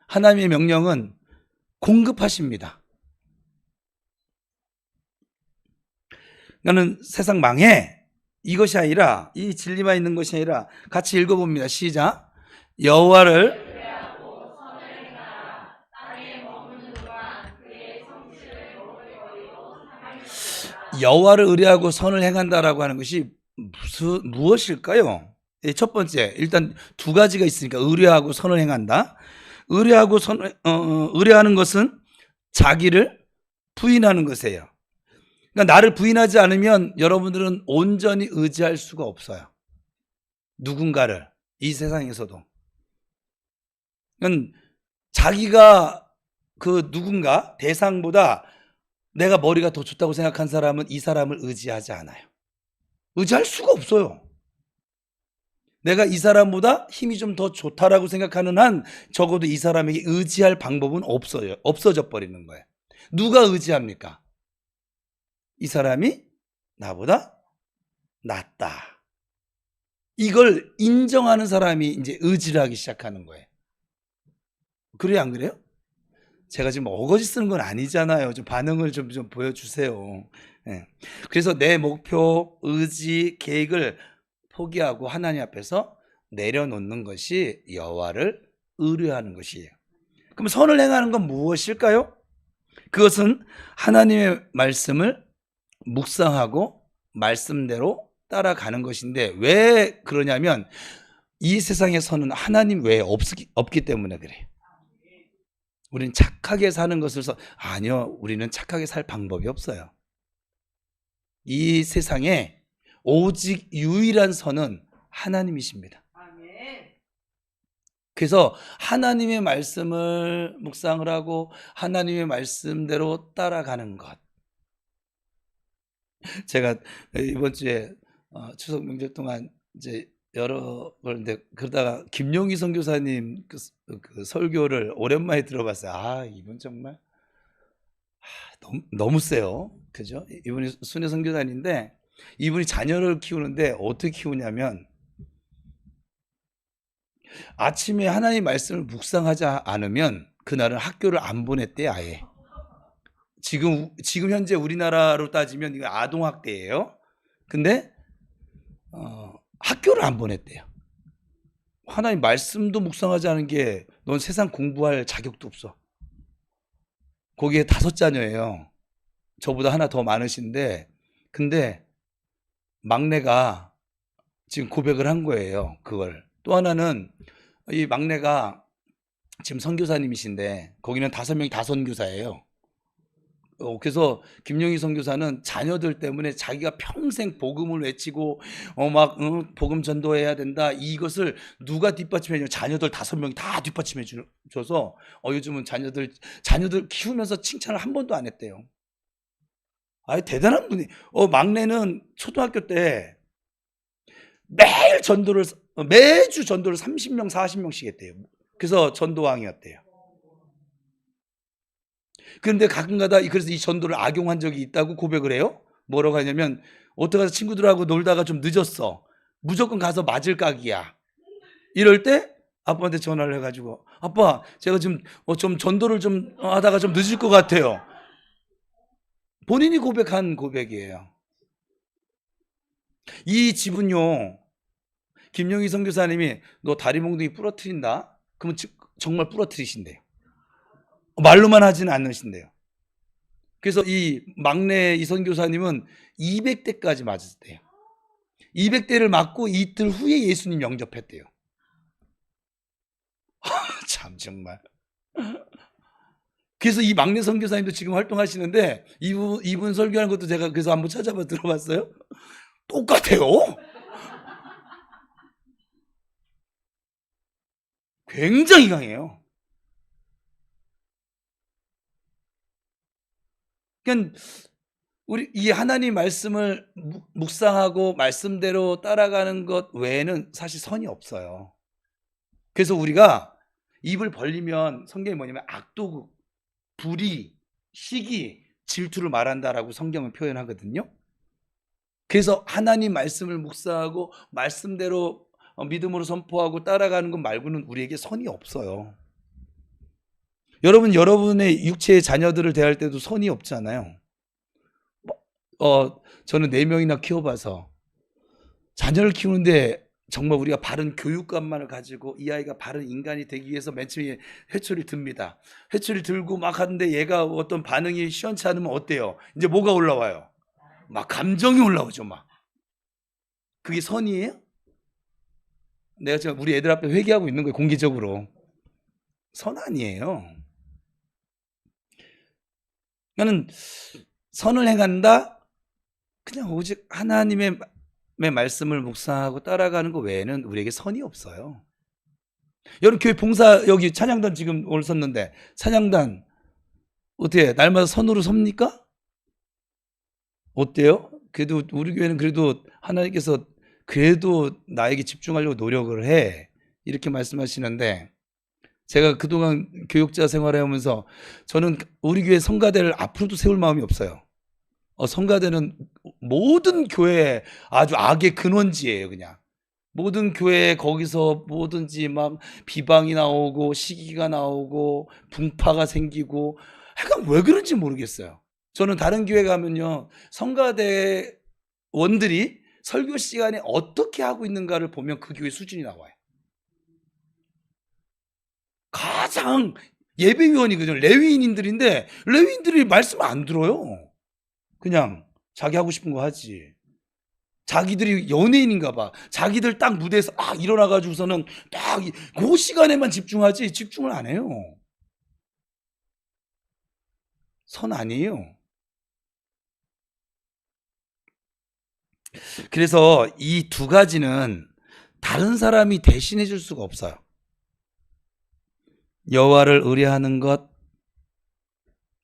하나님의 명령은 공급하십니다. 나는 세상 망해 이것이 아니라 이 진리만 있는 것이 아니라 같이 읽어봅니다. 시작. 여호와를 의뢰하고 선을 행한다라고 하는 것이 무엇일까요? 첫 번째, 일단 두 가지가 있으니까 의뢰하고 선을 행한다. 의뢰하는 것은 자기를 부인하는 것이에요. 그러니까 나를 부인하지 않으면 여러분들은 온전히 의지할 수가 없어요. 누군가를 이 세상에서도. 그러니까 자기가 그 누군가 대상보다 내가 머리가 더 좋다고 생각한 사람은 이 사람을 의지하지 않아요. 의지할 수가 없어요. 내가 이 사람보다 힘이 좀 더 좋다라고 생각하는 한 적어도 이 사람에게 의지할 방법은 없어요. 없어져 버리는 거예요. 누가 의지합니까? 이 사람이 나보다 낫다. 이걸 인정하는 사람이 이제 의지를 하기 시작하는 거예요. 그래요, 안 그래요? 제가 지금 어거지 쓰는 건 아니잖아요. 좀 반응을 좀 보여주세요. 예. 그래서 내 목표, 의지, 계획을 포기하고 하나님 앞에서 내려놓는 것이 여호와를 의뢰하는 것이에요. 그럼 선을 행하는 건 무엇일까요? 그것은 하나님의 말씀을 묵상하고 말씀대로 따라가는 것인데, 왜 그러냐면 이 세상의 선은 하나님 외에 없기 때문에 그래요. 우리는 착하게 사는 것을 아니요, 우리는 착하게 살 방법이 없어요. 이 세상에 오직 유일한 선은 하나님이십니다. 그래서 하나님의 말씀을 묵상을 하고 하나님의 말씀대로 따라가는 것. 제가 이번 주에 추석 명절 동안 이제 여러 걸인데 그러다가 김용희 선교사님 그 설교를 오랜만에 들어봤어요. 아, 이분 정말 너무 세요. 그죠? 이분이 순회 선교사님인데 이분이 자녀를 키우는데 어떻게 키우냐면 아침에 하나님 말씀을 묵상하지 않으면 그날은 학교를 안 보냈대, 아예. 지금 현재 우리나라로 따지면 이거 아동학대예요. 근데 학교를 안 보냈대요. 하나님 말씀도 묵상하지 않은 게 넌 세상 공부할 자격도 없어. 거기에 5자녀예요. 저보다 하나 더 많으신데, 근데 막내가 지금 고백을 한 거예요, 그걸. 또 하나는 이 막내가 지금 선교사님이신데 거기는 5명이 다 선교사예요. 그래서 김용희 선교사는 자녀들 때문에 자기가 평생 복음을 외치고 복음 전도해야 된다, 이것을 누가 뒷받침해 주냐, 자녀들 5명이 다 뒷받침해 줘서 요즘은 자녀들 키우면서 칭찬을 한 번도 안 했대요. 아니, 대단한 분이. 막내는 초등학교 때 매주 전도를 30명 40명씩 했대요. 그래서 전도왕이었대요. 그런데 가끔가다 그래서 이 전도를 악용한 적이 있다고 고백을 해요. 뭐라고 하냐면 어떻게 해서 친구들하고 놀다가 좀 늦었어. 무조건 가서 맞을 각이야. 이럴 때 아빠한테 전화를 해가지고, 아빠, 제가 지금 좀 전도를 좀 하다가 좀 늦을 것 같아요. 본인이 고백한 고백이에요. 이 집은요, 김용희 선교사님이 너 다리 몽둥이 부러뜨린다? 그러면 정말 부러뜨리신대요. 말로만 하지는 않으신대요. 그래서 이 막내 이 선교사님은 200대까지 맞았대요. 200대를 맞고 이틀 후에 예수님 영접했대요. 참 정말. 그래서 이 막내 선교사님도 지금 활동하시는데 이분 설교하는 것도 제가 그래서 한번 찾아봐 들어봤어요. 똑같아요. 굉장히 강해요. 그러니까 우리 이 하나님 말씀을 묵상하고 말씀대로 따라가는 것 외에는 사실 선이 없어요. 그래서 우리가 입을 벌리면 성경이 뭐냐면 악도구, 불의, 시기, 질투를 말한다라고 성경은 표현하거든요. 그래서 하나님 말씀을 묵상하고 말씀대로 믿음으로 선포하고 따라가는 것 말고는 우리에게 선이 없어요. 여러분의 육체의 자녀들을 대할 때도 선이 없잖아요. 저는 4명이나 키워봐서 자녀를 키우는데 정말 우리가 바른 교육관만을 가지고 이 아이가 바른 인간이 되기 위해서 맨 처음에 회초리 듭니다. 회초리 들고 막 하는데 얘가 어떤 반응이 시원치 않으면 어때요? 이제 뭐가 올라와요? 막 감정이 올라오죠, 막. 그게 선이에요? 내가 지금 우리 애들 앞에 회개하고 있는 거예요, 공개적으로. 선 아니에요. 나는 선을 행한다? 그냥 오직 하나님의 말씀을 묵상하고 따라가는 것 외에는 우리에게 선이 없어요. 여러분, 교회 봉사 여기 찬양단 지금 오늘 섰는데 찬양단 어때요? 날마다 선으로 섭니까? 어때요? 그래도 우리 교회는 그래도 하나님께서 그래도 나에게 집중하려고 노력을 해, 이렇게 말씀하시는데, 제가 그동안 교육자 생활을 하면서 저는 우리 교회 성가대를 앞으로도 세울 마음이 없어요. 성가대는 모든 교회의 아주 악의 근원지예요. 그냥 모든 교회에 거기서 뭐든지 막 비방이 나오고 시기가 나오고 분파가 생기고, 약간 왜 그런지 모르겠어요. 저는 다른 교회 가면요, 성가대원들이 설교 시간에 어떻게 하고 있는가를 보면 그 교회 수준이 나와요. 가장 예배위원이거든요. 레위인들인데 레위인들이 말씀 안 들어요. 그냥 자기 하고 싶은 거 하지. 자기들이 연예인인가 봐. 자기들 딱 무대에서 일어나가지고서는 딱 그 시간에만 집중하지 집중을 안 해요. 선 아니에요. 그래서 이 두 가지는 다른 사람이 대신해 줄 수가 없어요. 여호와를 의뢰하는 것,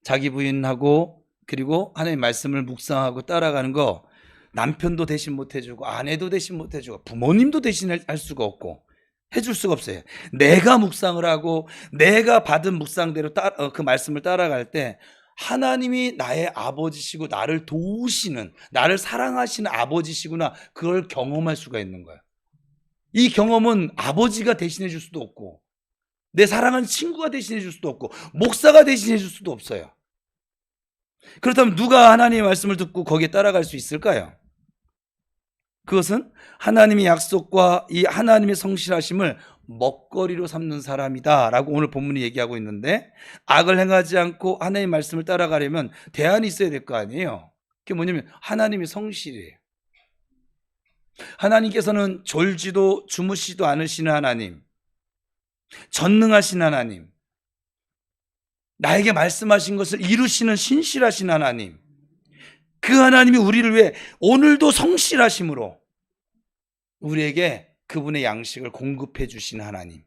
자기 부인하고 그리고 하나님의 말씀을 묵상하고 따라가는 거, 남편도 대신 못 해주고 아내도 대신 못 해주고 부모님도 대신할 수가 없고 해줄 수가 없어요. 내가 묵상을 하고 내가 받은 묵상대로 그 말씀을 따라갈 때 하나님이 나의 아버지시고 나를 도우시는, 나를 사랑하시는 아버지시구나, 그걸 경험할 수가 있는 거예요. 이 경험은 아버지가 대신해 줄 수도 없고 내 사랑하는 친구가 대신해 줄 수도 없고 목사가 대신해 줄 수도 없어요. 그렇다면 누가 하나님의 말씀을 듣고 거기에 따라갈 수 있을까요? 그것은 하나님의 약속과 이 하나님의 성실하심을 먹거리로 삼는 사람이다 라고 오늘 본문이 얘기하고 있는데, 악을 행하지 않고 하나님의 말씀을 따라가려면 대안이 있어야 될 거 아니에요. 그게 뭐냐면 하나님의 성실이에요. 하나님께서는 졸지도 주무시지도 않으시는 하나님, 전능하신 하나님, 나에게 말씀하신 것을 이루시는 신실하신 하나님, 그 하나님이 우리를 위해 오늘도 성실하심으로 우리에게 그분의 양식을 공급해 주시는 하나님,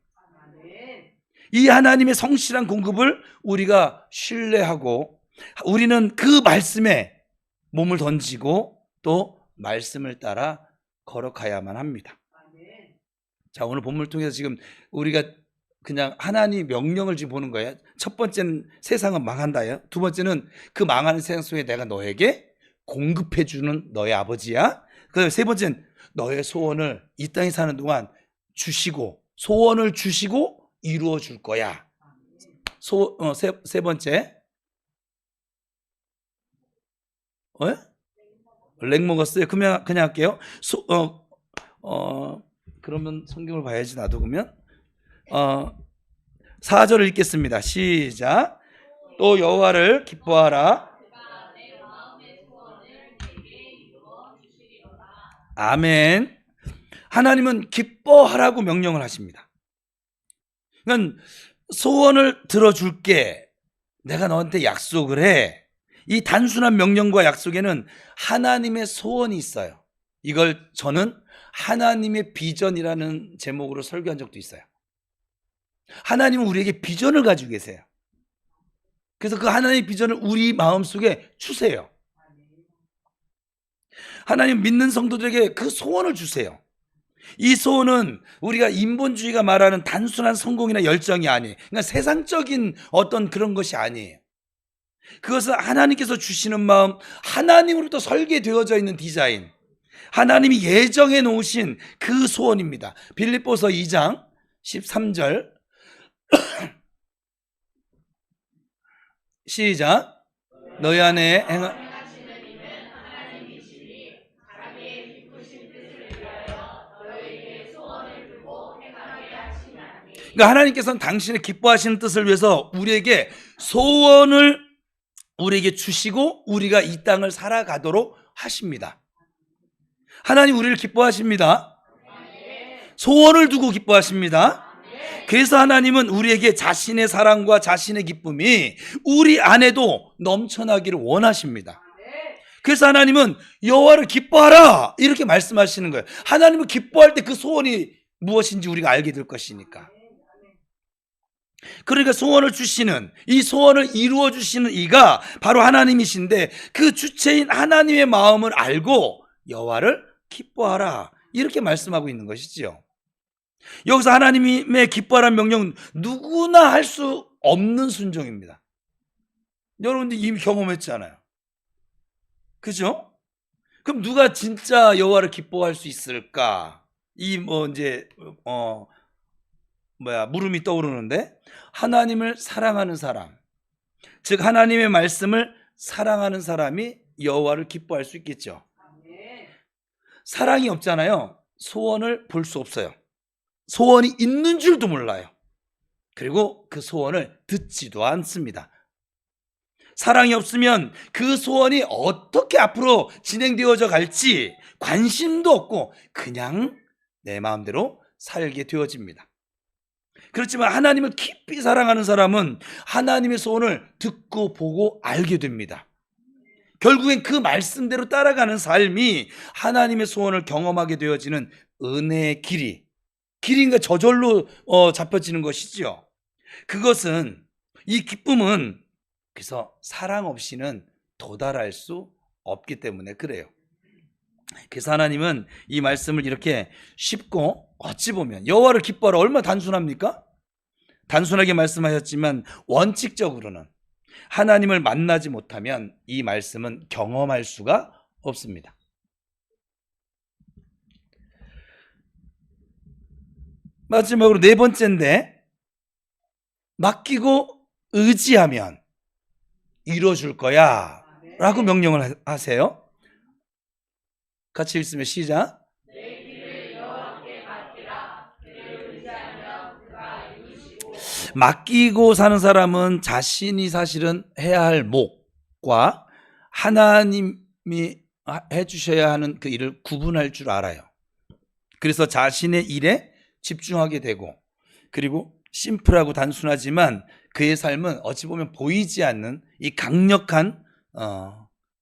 이 하나님의 성실한 공급을 우리가 신뢰하고 우리는 그 말씀에 몸을 던지고 또 말씀을 따라 걸어가야만 합니다. 자, 오늘 본문을 통해서 지금 우리가 그냥 하나님 명령을 지금 보는 거예요. 첫 번째는 세상은 망한다예요. 두 번째는 그 망하는 세상 속에 내가 너에게 공급해 주는 너의 아버지야. 그다음에 세 번째는 너의 소원을 이 땅에 사는 동안 주시고, 소원을 주시고 이루어 줄 거야. 세 번째, 렉 먹었어요. 그냥 할게요. 그러면 성경을 봐야지 나도. 그러면 4절을 읽겠습니다. 시작. 또 여호와를 기뻐하라. 아멘. 하나님은 기뻐하라고 명령을 하십니다. 그러니까 소원을 들어줄게, 내가 너한테 약속을 해. 이 단순한 명령과 약속에는 하나님의 소원이 있어요. 이걸 저는 하나님의 비전이라는 제목으로 설교한 적도 있어요. 하나님은 우리에게 비전을 가지고 계세요. 그래서 그 하나님의 비전을 우리 마음속에 주세요. 하나님 믿는 성도들에게 그 소원을 주세요. 이 소원은 우리가 인본주의가 말하는 단순한 성공이나 열정이 아니에요. 그러니까 세상적인 어떤 그런 것이 아니에요. 그것은 하나님께서 주시는 마음, 하나님으로부터 설계되어져 있는 디자인, 하나님이 예정해 놓으신 그 소원입니다. 빌립보서 2장 13절 시작. 너희 안에 그러니까 하나님께서는 당신의 기뻐하시는 뜻을 위해서 우리에게 소원을 우리에게 주시고 우리가 이 땅을 살아가도록 하십니다. 하나님 우리를 기뻐하십니다. 소원을 두고 기뻐하십니다. 그래서 하나님은 우리에게 자신의 사랑과 자신의 기쁨이 우리 안에도 넘쳐나기를 원하십니다. 그래서 하나님은 여호와를 기뻐하라 이렇게 말씀하시는 거예요. 하나님은 기뻐할 때 그 소원이 무엇인지 우리가 알게 될 것이니까. 그러니까 소원을 주시는, 이 소원을 이루어 주시는 이가 바로 하나님이신데, 그 주체인 하나님의 마음을 알고 여호와를 기뻐하라 이렇게 말씀하고 있는 것이지요. 여기서 하나님의 기뻐하라는 명령은 누구나 할 수 없는 순종입니다. 여러분들 이미 경험했잖아요. 그죠? 그럼 누가 진짜 여호와를 기뻐할 수 있을까? 물음이 떠오르는데, 하나님을 사랑하는 사람, 즉 하나님의 말씀을 사랑하는 사람이 여호와를 기뻐할 수 있겠죠. 사랑이 없잖아요. 소원을 볼 수 없어요. 소원이 있는 줄도 몰라요. 그리고 그 소원을 듣지도 않습니다. 사랑이 없으면 그 소원이 어떻게 앞으로 진행되어져 갈지 관심도 없고 그냥 내 마음대로 살게 되어집니다. 그렇지만 하나님을 깊이 사랑하는 사람은 하나님의 소원을 듣고 보고 알게 됩니다. 결국엔 그 말씀대로 따라가는 삶이 하나님의 소원을 경험하게 되어지는 은혜의 길인가 저절로 잡혀지는 것이지요. 그것은, 이 기쁨은 그래서 사랑 없이는 도달할 수 없기 때문에 그래요. 그래서 하나님은 이 말씀을 이렇게 쉽고, 어찌 보면 여호와를 기뻐하라 얼마나 단순합니까? 단순하게 말씀하셨지만 원칙적으로는 하나님을 만나지 못하면 이 말씀은 경험할 수가 없습니다. 마지막으로 네 번째인데, 맡기고 의지하면 이루어줄 거야 라고 명령을 하세요. 같이 읽으면 시작. 내 길을 여호와께 맡기라. 그를 의지하면 그가 이루시고. 맡기고 사는 사람은 자신이 사실은 해야 할 몫과 하나님이 해주셔야 하는 그 일을 구분할 줄 알아요. 그래서 자신의 일에 집중하게 되고, 그리고 심플하고 단순하지만 그의 삶은 어찌 보면 보이지 않는 이 강력한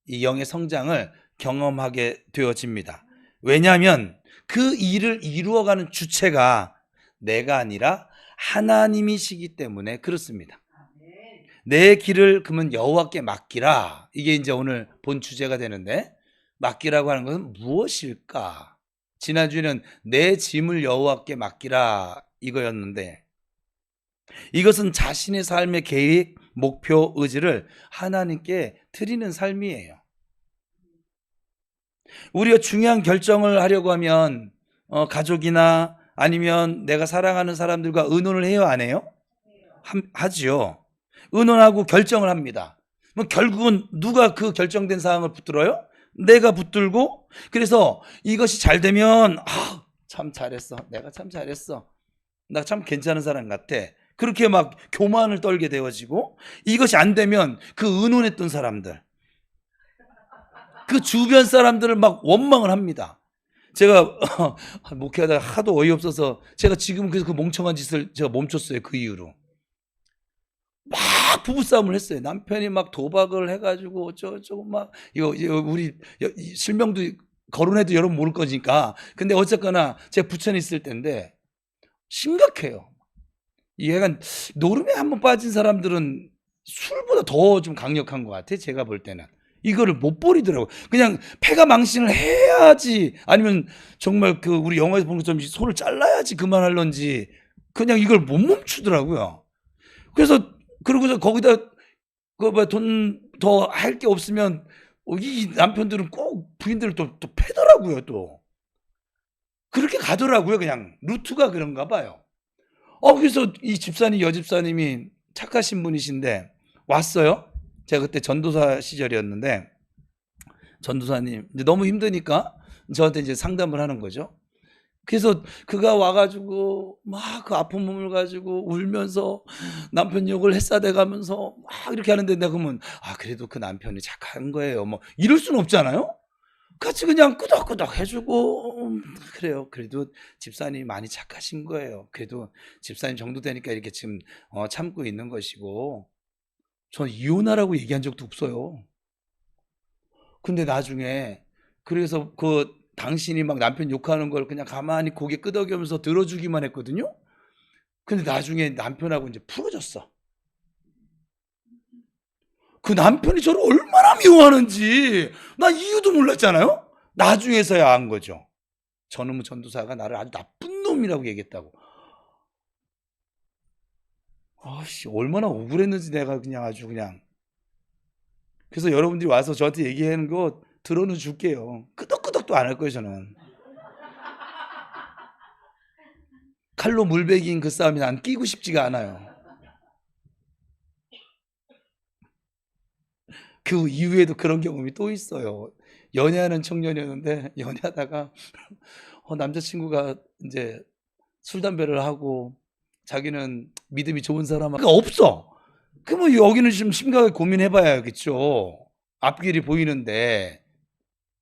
이 영의 성장을 경험하게 되어집니다. 왜냐하면 그 일을 이루어가는 주체가 내가 아니라 하나님이시기 때문에 그렇습니다. 내 길을 그러면 여호와께 맡기라. 이게 이제 오늘 본 주제가 되는데, 맡기라고 하는 것은 무엇일까? 지난주에는 내 짐을 여호와께 맡기라 이거였는데, 이것은 자신의 삶의 계획, 목표, 의지를 하나님께 드리는 삶이에요. 우리가 중요한 결정을 하려고 하면 가족이나 아니면 내가 사랑하는 사람들과 의논을 해요, 안 해요? 하지요. 의논하고 결정을 합니다. 결국은 누가 그 결정된 사항을 붙들어요? 내가 붙들고, 그래서 이것이 잘 되면 참 잘했어, 내가 참 잘했어, 나 참 괜찮은 사람 같아, 그렇게 막 교만을 떨게 되어지고, 이것이 안 되면 그 의논했던 사람들, 그 주변 사람들을 막 원망을 합니다. 제가 목회하다가 하도 어이없어서 제가 지금 그래서 그 멍청한 짓을 제가 멈췄어요. 그 이후로 막 부부싸움을 했어요. 남편이 막 도박을 해가지고 저거 막 이거 우리 실명도 거론해도 여러분 모를 거니까. 근데 어쨌거나 제가 부천에 있을 때인데 심각해요. 얘가 노름에 한번 빠진 사람들은 술보다 더 좀 강력한 것 같아. 제가 볼 때는 이거를 못 버리더라고요. 그냥 패가 망신을 해야지, 아니면 정말 그 우리 영화에서 보는 것처럼 손을 잘라야지 그만할런지 그냥 이걸 못 멈추더라고요. 그래서 그러고서 거기다 돈 더 할 게 없으면 이 남편들은 꼭 부인들을 또 패더라고요. 또 그렇게 가더라고요. 그냥 루트가 그런가 봐요. 그래서 이 집사님, 여집사님이 착하신 분이신데 왔어요. 제가 그때 전도사 시절이었는데, 전도사님 이제 너무 힘드니까 저한테 이제 상담을 하는 거죠. 그래서 그가 와가지고 막 그 아픈 몸을 가지고 울면서 남편 욕을 했사대 가면서 막 이렇게 하는데, 내가 그러면 그래도 그 남편이 착한 거예요, 뭐 이럴 수는 없잖아요. 같이 그냥 끄덕끄덕 해주고, 그래요, 그래도 집사님이 많이 착하신 거예요, 그래도 집사님 정도 되니까 이렇게 지금 참고 있는 것이고, 전 이혼하라고 얘기한 적도 없어요. 근데 나중에 그래서 그 당신이 막 남편 욕하는 걸 그냥 가만히 고개 끄덕이면서 들어주기만 했거든요. 근데 나중에 남편하고 이제 풀어졌어. 그 남편이 저를 얼마나 미워하는지 나 이유도 몰랐잖아요. 나중에서야 안 거죠. 저놈의 전도사가 나를 아주 나쁜 놈이라고 얘기했다고. 얼마나 억울했는지 내가 그냥 아주 그냥. 그래서 여러분들이 와서 저한테 얘기하는 거 들어는 줄게요. 끄덕끄덕도 안 할 거예요, 저는. 칼로 물베기인 그 싸움이 난 끼고 싶지가 않아요. 그 이후에도 그런 경험이 또 있어요. 연애하는 청년이었는데 연애하다가 남자친구가 이제 술 담배를 하고 자기는 믿음이 좋은 사람 그러니까 없어. 그러면 여기는 좀 심각하게 고민해봐야겠죠. 앞길이 보이는데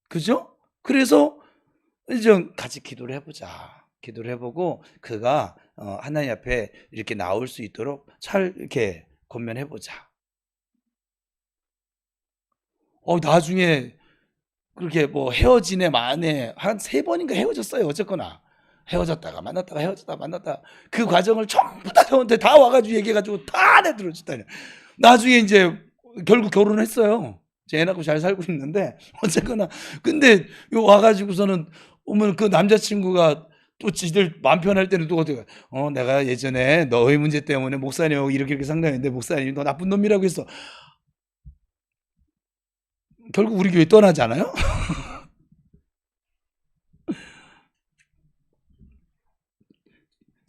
그죠? 그래서 이제 같이 기도를 해보자. 기도를 해보고 그가 하나님 앞에 이렇게 나올 수 있도록 잘 이렇게 권면해보자. 나중에 그렇게 뭐 헤어지네 마네 한 3번인가 헤어졌어요. 어쨌거나 헤어졌다가 만났다가 헤어졌다가 만났다가 그 과정을 전부 다 저한테 다 와가지고 얘기해가지고 다 내들어줬다니. 나중에 이제 결국 결혼했어요. 제 애 낳고 잘 살고 있는데 어쨌거나 근데 요 와가지고서는 오면 그 남자친구가 또 지들 마음 편할 때는 또 어떻게 내가 예전에 너의 문제 때문에 목사님하고 이렇게 상담했는데 목사님 너 나쁜 놈이라고 했어. 결국 우리 교회 떠나잖아요.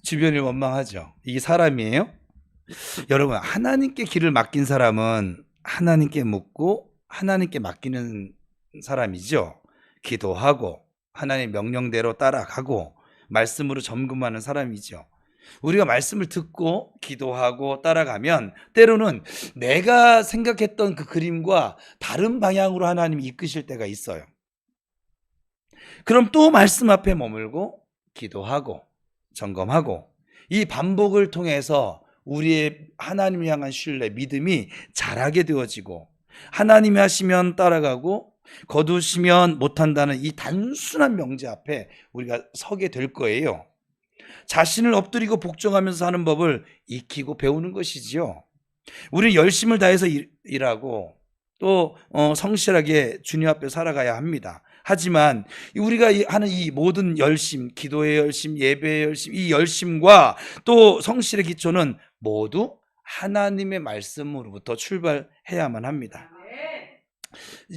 주변이 원망하죠. 이게 사람이에요? 여러분 하나님께 길을 맡긴 사람은 하나님께 묻고 하나님께 맡기는 사람이죠. 기도하고 하나님의 명령대로 따라가고 말씀으로 점검하는 사람이죠. 우리가 말씀을 듣고 기도하고 따라가면 때로는 내가 생각했던 그 그림과 다른 방향으로 하나님이 이끄실 때가 있어요. 그럼 또 말씀 앞에 머물고 기도하고 점검하고 이 반복을 통해서 우리의 하나님을 향한 신뢰, 믿음이 자라게 되어지고 하나님이 하시면 따라가고 거두시면 못한다는 이 단순한 명제 앞에 우리가 서게 될 거예요. 자신을 엎드리고 복종하면서 하는 법을 익히고 배우는 것이지요. 우리는 열심을 다해서 일하고 또 성실하게 주님 앞에 살아가야 합니다. 하지만 우리가 하는 이 모든 열심, 기도의 열심, 예배의 열심, 이 열심과 또 성실의 기초는 모두 하나님의 말씀으로부터 출발해야만 합니다.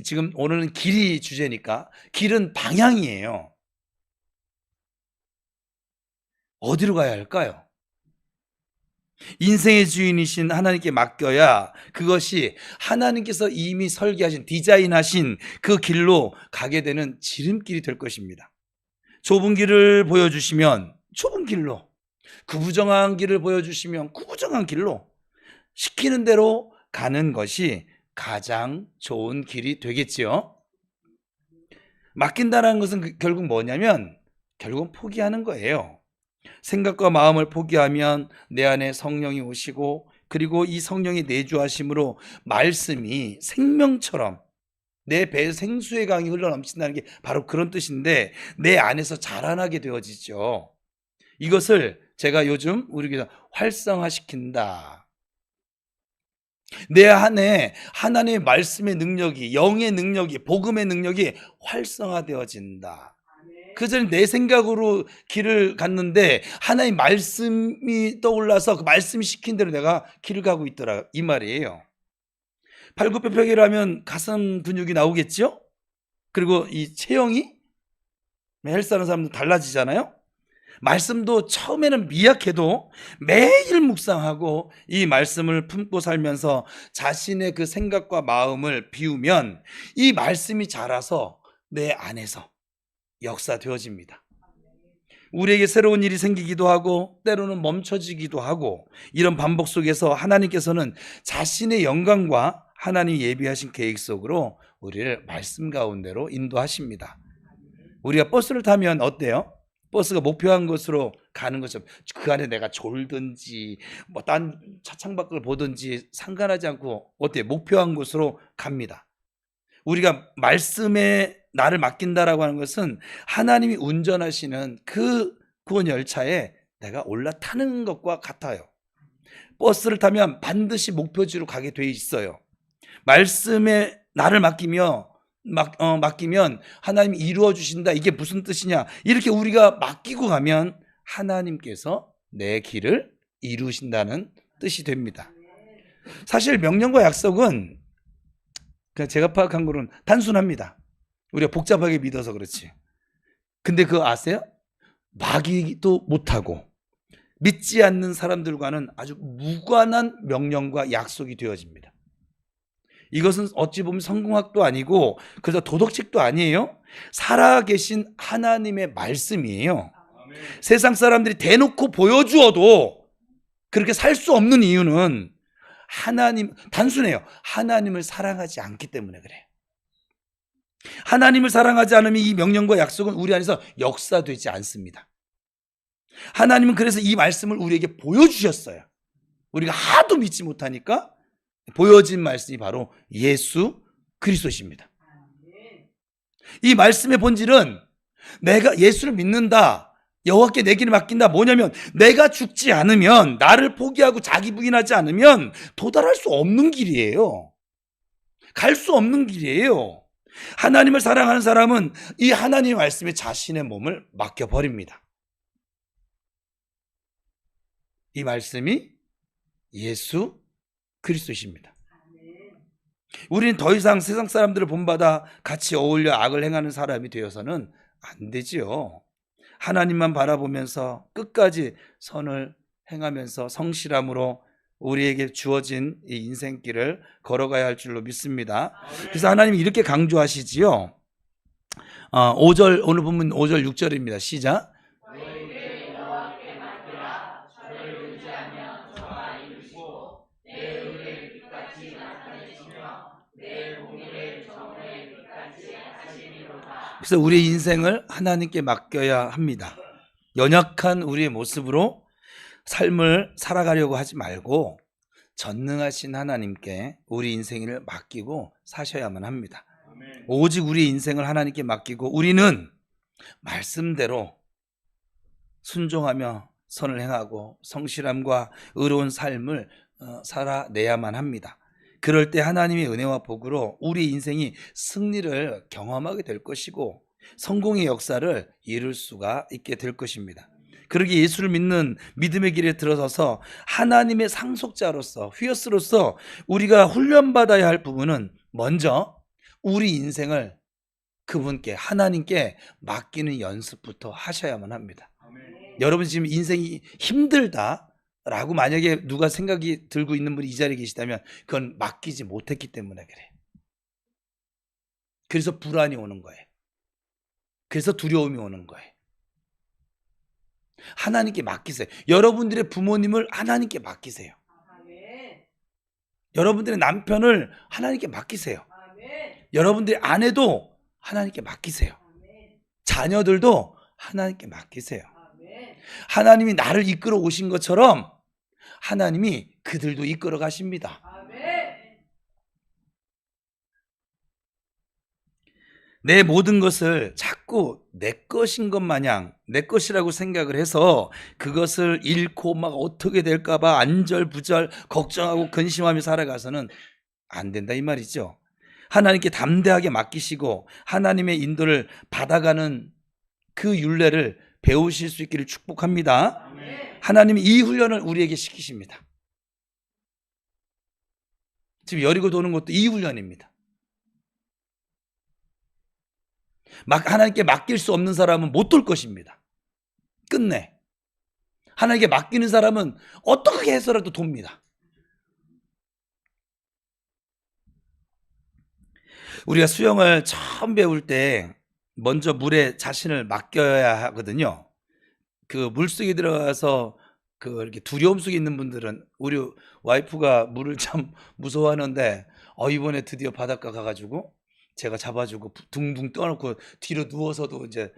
지금 오늘은 길이 주제니까 길은 방향이에요. 어디로 가야 할까요? 인생의 주인이신 하나님께 맡겨야 그것이 하나님께서 이미 설계하신 디자인하신 그 길로 가게 되는 지름길이 될 것입니다. 좁은 길을 보여주시면 좁은 길로, 구부정한 길을 보여주시면 구부정한 길로 시키는 대로 가는 것이 가장 좋은 길이 되겠지요. 맡긴다는 것은 결국 뭐냐면 결국은 포기하는 거예요. 생각과 마음을 포기하면 내 안에 성령이 오시고 그리고 이 성령이 내주하심으로 말씀이 생명처럼 내 배에 생수의 강이 흘러넘친다는 게 바로 그런 뜻인데 내 안에서 자라나게 되어지죠. 이것을 제가 요즘 우리 교회에서 활성화시킨다. 내 안에 하나님의 말씀의 능력이, 영의 능력이, 복음의 능력이 활성화되어진다. 그전에 내 생각으로 길을 갔는데 하나님 말씀이 떠올라서 그 말씀이 시킨 대로 내가 길을 가고 있더라 이 말이에요. 팔굽혀펴기라면 가슴 근육이 나오겠죠? 그리고 이 체형이 헬스하는 사람도 달라지잖아요. 말씀도 처음에는 미약해도 매일 묵상하고 이 말씀을 품고 살면서 자신의 그 생각과 마음을 비우면 이 말씀이 자라서 내 안에서 역사되어집니다. 우리에게 새로운 일이 생기기도 하고 때로는 멈춰지기도 하고 이런 반복 속에서 하나님께서는 자신의 영광과 하나님이 예비하신 계획 속으로 우리를 말씀 가운데로 인도하십니다. 우리가 버스를 타면 어때요? 버스가 목표한 곳으로 가는 것처럼 그 안에 내가 졸든지 뭐 딴 차창밖을 보든지 상관하지 않고 어때요? 목표한 곳으로 갑니다. 우리가 말씀에 나를 맡긴다라고 하는 것은 하나님이 운전하시는 그 구원 열차에 내가 올라타는 것과 같아요. 버스를 타면 반드시 목표지로 가게 돼 있어요. 말씀에 나를 맡기면 하나님이 이루어 주신다. 이게 무슨 뜻이냐? 이렇게 우리가 맡기고 가면 하나님께서 내 길을 이루신다는 뜻이 됩니다. 사실 명령과 약속은 그냥 제가 파악한 거는 단순합니다. 우리가 복잡하게 믿어서 그렇지. 근데 그거 아세요? 막이도 못하고 믿지 않는 사람들과는 아주 무관한 명령과 약속이 되어집니다. 이것은 어찌 보면 성공학도 아니고 그래서 도덕책도 아니에요. 살아계신 하나님의 말씀이에요. 세상 사람들이 대놓고 보여주어도 그렇게 살 수 없는 이유는 단순해요. 하나님을 사랑하지 않기 때문에 그래요. 하나님을 사랑하지 않으면 이 명령과 약속은 우리 안에서 역사되지 않습니다. 하나님은 그래서 이 말씀을 우리에게 보여주셨어요. 우리가 하도 믿지 못하니까 보여진 말씀이 바로 예수 그리스도십니다. 이 말씀의 본질은 내가 예수를 믿는다, 여호와께 내 길을 맡긴다, 뭐냐면 내가 죽지 않으면, 나를 포기하고 자기 부인하지 않으면 도달할 수 없는 길이에요. 갈 수 없는 길이에요. 하나님을 사랑하는 사람은 이 하나님의 말씀에 자신의 몸을 맡겨버립니다. 이 말씀이 예수 그리스도십니다. 우리는 더 이상 세상 사람들을 본받아 같이 어울려 악을 행하는 사람이 되어서는 안 되지요. 하나님만 바라보면서 끝까지 선을 행하면서 성실함으로 우리에게 주어진 이 인생길을 걸어가야 할 줄로 믿습니다. 그래서 하나님이 이렇게 강조하시지요. 5절, 오늘 보면 5절 6절입니다. 시작. 너희를 여호와께 맡기라. 저를 의지하면 저와 이루시고 내 의를 빛같이 나타내시며 내 공의를 정오의 빛같이 하시리로다. 그래서 우리의 인생을 하나님께 맡겨야 합니다. 연약한 우리의 모습으로 삶을 살아가려고 하지 말고 전능하신 하나님께 우리 인생을 맡기고 사셔야만 합니다. 오직 우리 인생을 하나님께 맡기고 우리는 말씀대로 순종하며 선을 행하고 성실함과 의로운 삶을 살아내야만 합니다. 그럴 때 하나님의 은혜와 복으로 우리 인생이 승리를 경험하게 될 것이고 성공의 역사를 이룰 수가 있게 될 것입니다. 그러기에 예수를 믿는 믿음의 길에 들어서서 하나님의 상속자로서, 휘어스로서 우리가 훈련받아야 할 부분은 먼저 우리 인생을 그분께, 하나님께 맡기는 연습부터 하셔야만 합니다. 여러분 지금 인생이 힘들다라고 만약에 누가 생각이 들고 있는 분이 이 자리에 계시다면 그건 맡기지 못했기 때문에 그래. 그래서 불안이 오는 거예요. 그래서 두려움이 오는 거예요. 하나님께 맡기세요. 여러분들의 부모님을 하나님께 맡기세요. 여러분들의 남편을 하나님께 맡기세요. 여러분들의 아내도 하나님께 맡기세요. 자녀들도 하나님께 맡기세요. 하나님이 나를 이끌어 오신 것처럼 하나님이 그들도 이끌어 가십니다. 내 모든 것을 자꾸 내 것인 것 마냥 내 것이라고 생각을 해서 그것을 잃고 막 어떻게 될까 봐 안절부절 걱정하고 근심하며 살아가서는 안 된다 이 말이죠. 하나님께 담대하게 맡기시고 하나님의 인도를 받아가는 그 율례를 배우실 수 있기를 축복합니다. 하나님이 이 훈련을 우리에게 시키십니다. 지금 여리고 도는 것도 이 훈련입니다. 하나님께 맡길 수 없는 사람은 못 돌 것입니다. 끝내. 하나님께 맡기는 사람은 어떻게 해서라도 돕니다. 우리가 수영을 처음 배울 때 먼저 물에 자신을 맡겨야 하거든요. 그 물속에 들어가서 이렇게 두려움 속에 있는 분들은, 우리 와이프가 물을 참 무서워하는데 이번에 드디어 바닷가 가가지고 제가 잡아주고 둥둥 떠놓고 뒤로 누워서도 이제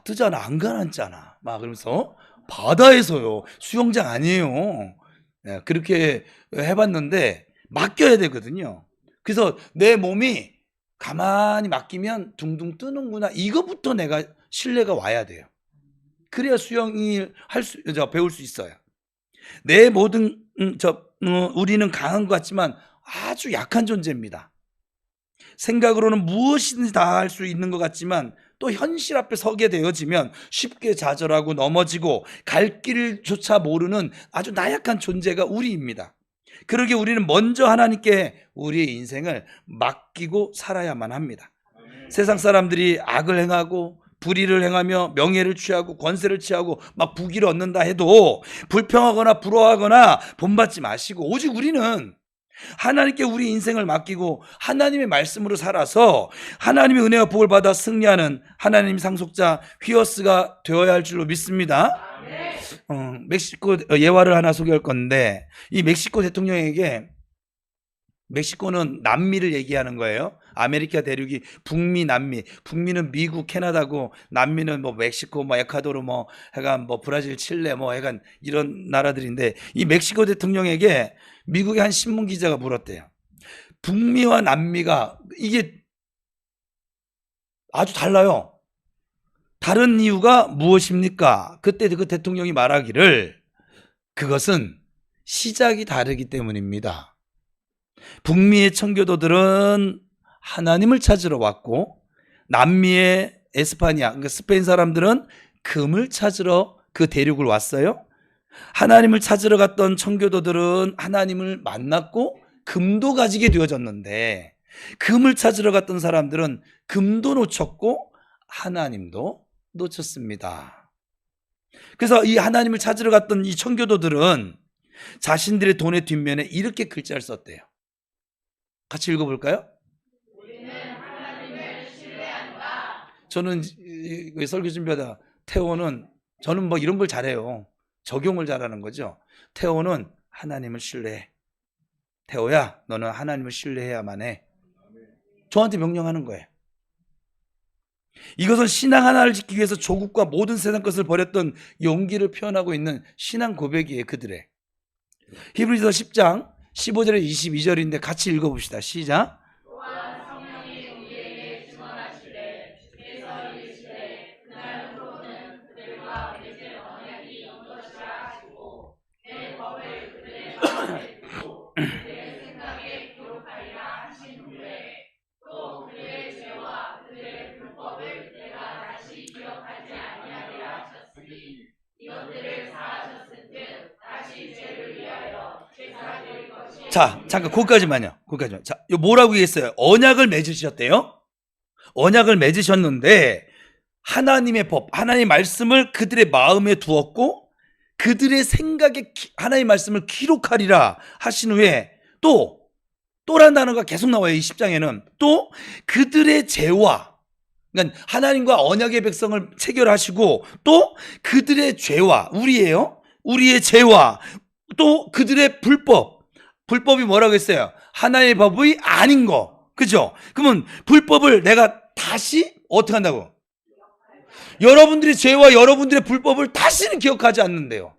뜨잖아, 안 가라앉잖아 막 그러면서, 바다에서요, 수영장 아니에요. 네, 그렇게 해봤는데 맡겨야 되거든요. 그래서 내 몸이 가만히 맡기면 둥둥 뜨는구나, 이거부터 내가 신뢰가 와야 돼요. 그래야 수영이 배울 수 있어요. 내 모든 우리는 강한 것 같지만 아주 약한 존재입니다. 생각으로는 무엇이든지 다 할 수 있는 것 같지만 또 현실 앞에 서게 되어지면 쉽게 좌절하고 넘어지고 갈 길조차 모르는 아주 나약한 존재가 우리입니다. 그러기에 우리는 먼저 하나님께 우리의 인생을 맡기고 살아야만 합니다. 세상 사람들이 악을 행하고 불의를 행하며 명예를 취하고 권세를 취하고 막 부귀를 얻는다 해도 불평하거나 부러워하거나 본받지 마시고, 오직 우리는 하나님께 우리 인생을 맡기고 하나님의 말씀으로 살아서 하나님의 은혜와 복을 받아 승리하는 하나님 상속자 휘어스가 되어야 할 줄로 믿습니다. 멕시코 예화를 하나 소개할 건데, 이 멕시코 대통령에게, 멕시코는 남미를 얘기하는 거예요. 아메리카 대륙이 북미, 남미. 북미는 미국, 캐나다고, 남미는 뭐 멕시코, 뭐 에콰도르, 뭐 해간 뭐 브라질, 칠레, 뭐 해간 이런 나라들인데, 이 멕시코 대통령에게 미국의 한 신문 기자가 물었대요. 북미와 남미가 이게 아주 달라요. 다른 이유가 무엇입니까? 그때 그 대통령이 말하기를, 그것은 시작이 다르기 때문입니다. 북미의 청교도들은 하나님을 찾으러 왔고, 남미의 에스파니아, 그러니까 스페인 사람들은 금을 찾으러 그 대륙을 왔어요. 하나님을 찾으러 갔던 청교도들은 하나님을 만났고 금도 가지게 되어졌는데, 금을 찾으러 갔던 사람들은 금도 놓쳤고 하나님도 놓쳤습니다. 그래서 이 하나님을 찾으러 갔던 이 청교도들은 자신들의 돈의 뒷면에 이렇게 글자를 썼대요. 같이 읽어볼까요? 우리는 하나님을 신뢰한다. 저는 설교 준비하다 태호는, 저는 뭐 이런 걸 잘해요. 적용을 잘하는 거죠. 태호는 하나님을 신뢰해. 태호야, 너는 하나님을 신뢰해야만 해. 저한테 명령하는 거예요. 이것은 신앙 하나를 지키기 위해서 조국과 모든 세상 것을 버렸던 용기를 표현하고 있는 신앙 고백이에요, 그들의. 히브리서 10장 15절에 22절인데 같이 읽어봅시다. 시작. 또한 성령이 우리에게 증언하시되 주께서 이르시되 그날로는 그들과 맺을 언약이 이것이라 하시고 내 법을 그들의 마음에 두고 그들의 생각에 기록하리라 하신 후에 또 그들의 죄와 그들의 불법을 내가 다시 기억하지 아니하리라 하셨으니 이것들을 사하셨은즉 다시 죄를 위하여 제사 드릴 것이. 자, 잠깐 거기까지만요. 거기까지만. 자, 이거 뭐라고 얘기했어요? 언약을 맺으셨대요. 언약을 맺으셨는데 하나님의 법, 하나님의 말씀을 그들의 마음에 두었고 그들의 생각에 하나님의 말씀을 기록하리라 하신 후에 또라는 단어가 계속 나와요. 이 10장에는 또 그들의 죄와, 그러니까 하나님과 언약의 백성을 체결하시고 또 그들의 죄와, 우리의 죄와 또 그들의 불법이 뭐라고 했어요? 하나님의 법이 아닌 거. 그죠? 그러면 불법을 내가 다시 어떻게 한다고? 여러분들의 죄와 여러분들의 불법을 다시는 기억하지 않는데요.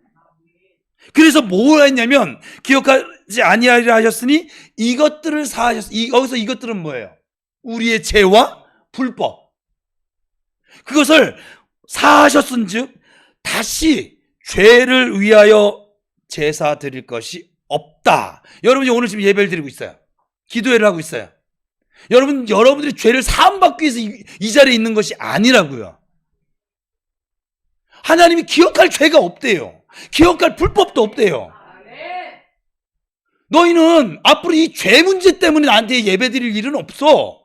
그래서 뭘 했냐면 기억하지 아니하리라 하셨으니 이것들을 사하셨어요. 여기서 이것들은 뭐예요? 우리의 죄와 불법. 그것을 사하셨은즉 다시 죄를 위하여 제사 드릴 것이 없다. 여러분이 오늘 지금 예배를 드리고 있어요. 기도회를 하고 있어요. 여러분들이 죄를 사함받기 위해서 이 자리에 있는 것이 아니라고요. 하나님이 기억할 죄가 없대요. 기억할 불법도 없대요. 너희는 앞으로 이 죄 문제 때문에 나한테 예배 드릴 일은 없어.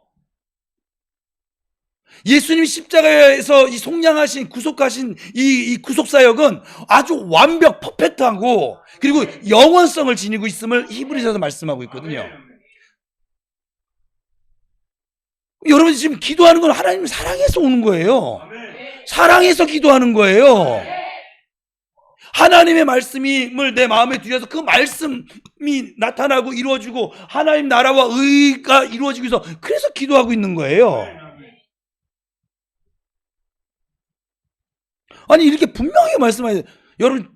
예수님이 십자가에서 이 속량하신, 구속하신 이 구속사역은 아주 완벽, 퍼펙트하고 그리고 영원성을 지니고 있음을 히브리서에서 말씀하고 있거든요. 여러분이 지금 기도하는 건 하나님 사랑해서 오는 거예요. 사랑해서 기도하는 거예요. 하나님의 말씀을 내 마음에 들여서 그 말씀이 나타나고 이루어지고 하나님 나라와 의가 이루어지기 위해서 그래서 기도하고 있는 거예요. 아니 이렇게 분명히 말씀하세요. 여러분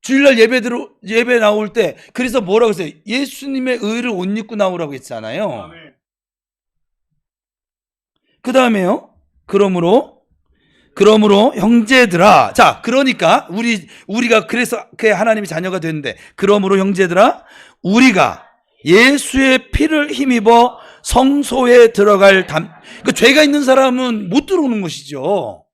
주일날 예배 나올 때 그래서 뭐라고 했어요? 예수님의 의를 옷 입고 나오라고 했잖아요. 그 다음에요. 그러므로 형제들아. 자, 그러니까 우리가 그래서 그 하나님의 자녀가 됐는데, 그러므로 형제들아, 우리가 예수의 피를 힘입어 성소에 들어갈 그러니까 죄가 있는 사람은 못 들어오는 것이죠.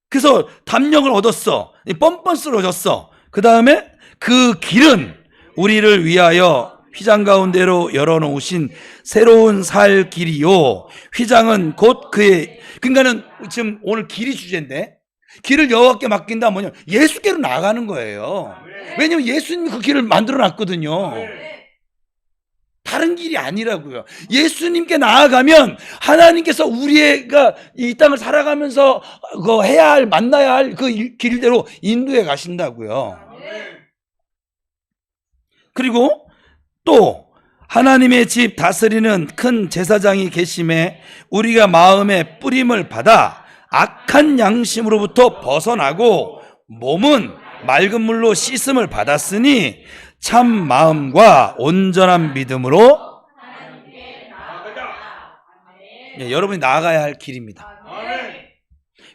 그래서 담력을 얻었어. 뻔뻔 쓰러졌어. 그 다음에 그 길은 우리를 위하여 휘장 가운데로 열어놓으신 새로운 살 길이요. 휘장은 곧 그러니까는 지금 오늘 길이 주제인데, 길을 여호와께 맡긴다 뭐냐? 예수께로 나가는 거예요. 왜냐면 예수님이 그 길을 만들어 놨거든요. 다른 길이 아니라고요. 예수님께 나아가면 하나님께서 우리가 이 땅을 살아가면서 해야 할, 만나야 할 그 길대로 인도해 가신다고요. 그리고 또 하나님의 집 다스리는 큰 제사장이 계심에 우리가 마음의 뿌림을 받아 악한 양심으로부터 벗어나고 몸은 맑은 물로 씻음을 받았으니 참 마음과 온전한 믿음으로 여러분이 나아가야 할 길입니다.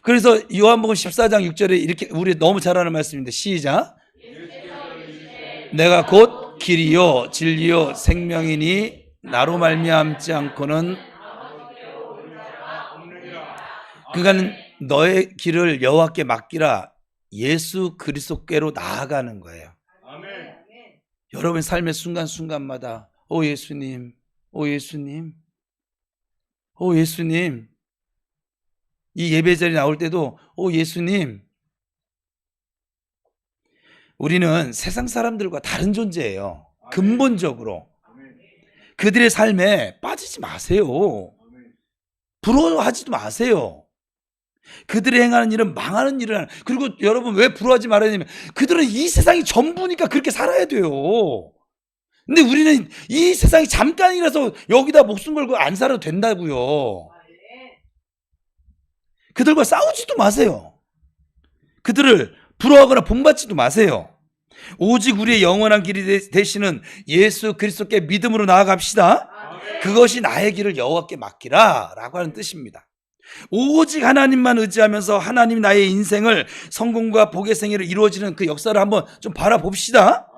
그래서 요한복음 14장 6절에 이렇게, 우리 너무 잘 아는 말씀인데 시작. 내가 곧 길이요 진리요 생명이니 나로 말미암지 않고는 그러니까 너의 길을 여호와께 맡기라. 예수 그리스도께로 나아가는 거예요. 여러분 삶의 순간순간마다 오 예수님, 오 예수님, 오 예수님, 이 예배 자리에 나올 때도 오 예수님. 우리는 세상 사람들과 다른 존재예요. 근본적으로. 그들의 삶에 빠지지 마세요. 부러워하지도 마세요. 그들이 행하는 일은 망하는 일을 하는. 그리고 여러분 왜 부러워하지 말아야 되냐면 그들은 이 세상이 전부니까 그렇게 살아야 돼요. 근데 우리는 이 세상이 잠깐이라서 여기다 목숨 걸고 안 살아도 된다고요. 그들과 싸우지도 마세요. 그들을 부러워하거나 본받지도 마세요. 오직 우리의 영원한 길이 되시는 예수 그리스도께 믿음으로 나아갑시다. 그것이 나의 길을 여호와께 맡기라 라고 하는 뜻입니다. 오직 하나님만 의지하면서 하나님 나의 인생을 성공과 복의 생애를 이루어지는 그 역사를 한번 좀 바라봅시다.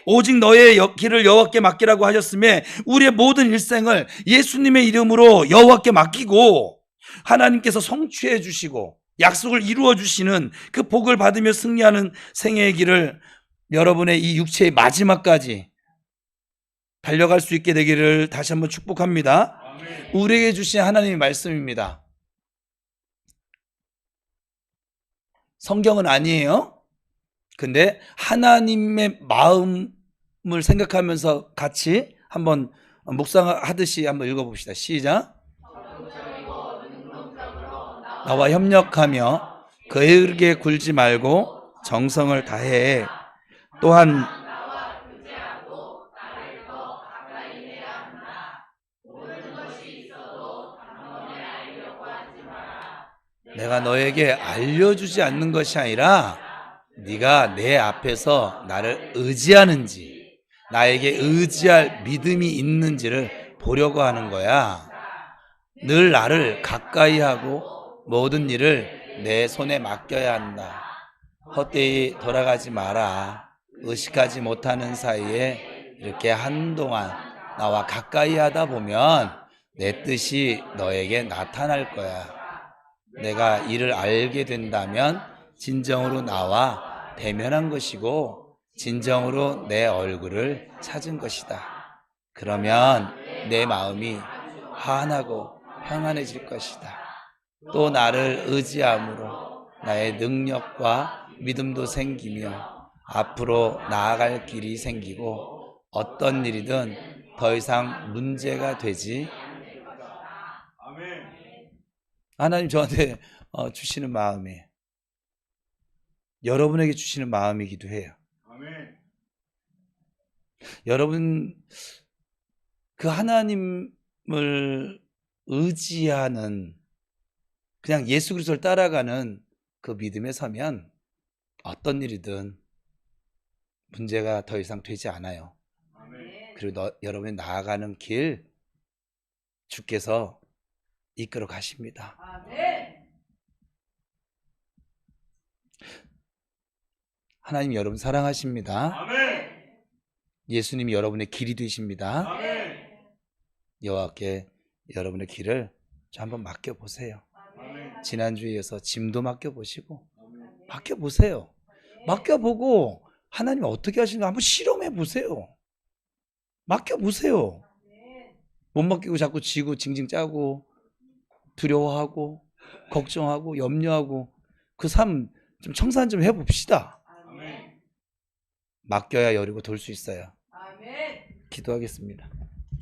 오직 너의 길을 여호와께 맡기라고 하셨음에 우리의 모든 일생을 예수님의 이름으로 여호와께 맡기고 하나님께서 성취해 주시고 약속을 이루어 주시는 그 복을 받으며 승리하는 생애의 길을 여러분의 이 육체의 마지막까지 달려갈 수 있게 되기를 다시 한번 축복합니다. 우리에게 주신 하나님의 말씀입니다. 성경은 아니에요. 근데 하나님의 마음을 생각하면서 같이 한번 묵상하듯이 한번 읽어봅시다. 시작. 나와 협력하며 그에게 굴지 말고 정성을 다해. 또한 내가 너에게 알려주지 않는 것이 아니라 네가 내 앞에서 나를 의지하는지 나에게 의지할 믿음이 있는지를 보려고 하는 거야. 늘 나를 가까이 하고 모든 일을 내 손에 맡겨야 한다. 헛되이 돌아가지 마라. 의식하지 못하는 사이에 이렇게 한동안 나와 가까이 하다 보면 내 뜻이 너에게 나타날 거야. 내가 이를 알게 된다면 진정으로 나와 대면한 것이고 진정으로 내 얼굴을 찾은 것이다. 그러면 내 마음이 환하고 평안해질 것이다. 또 나를 의지함으로 나의 능력과 믿음도 생기며 앞으로 나아갈 길이 생기고 어떤 일이든 더 이상 문제가 되지. 하나님 저한테 주시는 마음이 여러분에게 주시는 마음이기도 해요. 여러분 그 하나님을 의지하는 그냥 예수 그리스도를 따라가는 그 믿음에 서면 어떤 일이든 문제가 더 이상 되지 않아요. 그리고 여러분이 나아가는 길 주께서 이끌어 가십니다. 하나님 여러분 사랑하십니다. 예수님이 여러분의 길이 되십니다. 여호와께 여러분의 길을 한번 맡겨보세요. 지난주에 이어서 짐도 맡겨보시고 맡겨보세요. 맡겨보고 하나님 어떻게 하시는가 한번 실험해보세요. 맡겨보세요. 못 맡기고 자꾸 지고 징징 짜고 두려워하고 걱정하고 염려하고 그 삶 좀 청산 좀 해봅시다. 맡겨야 여리고 돌 수 있어요. 기도하겠습니다.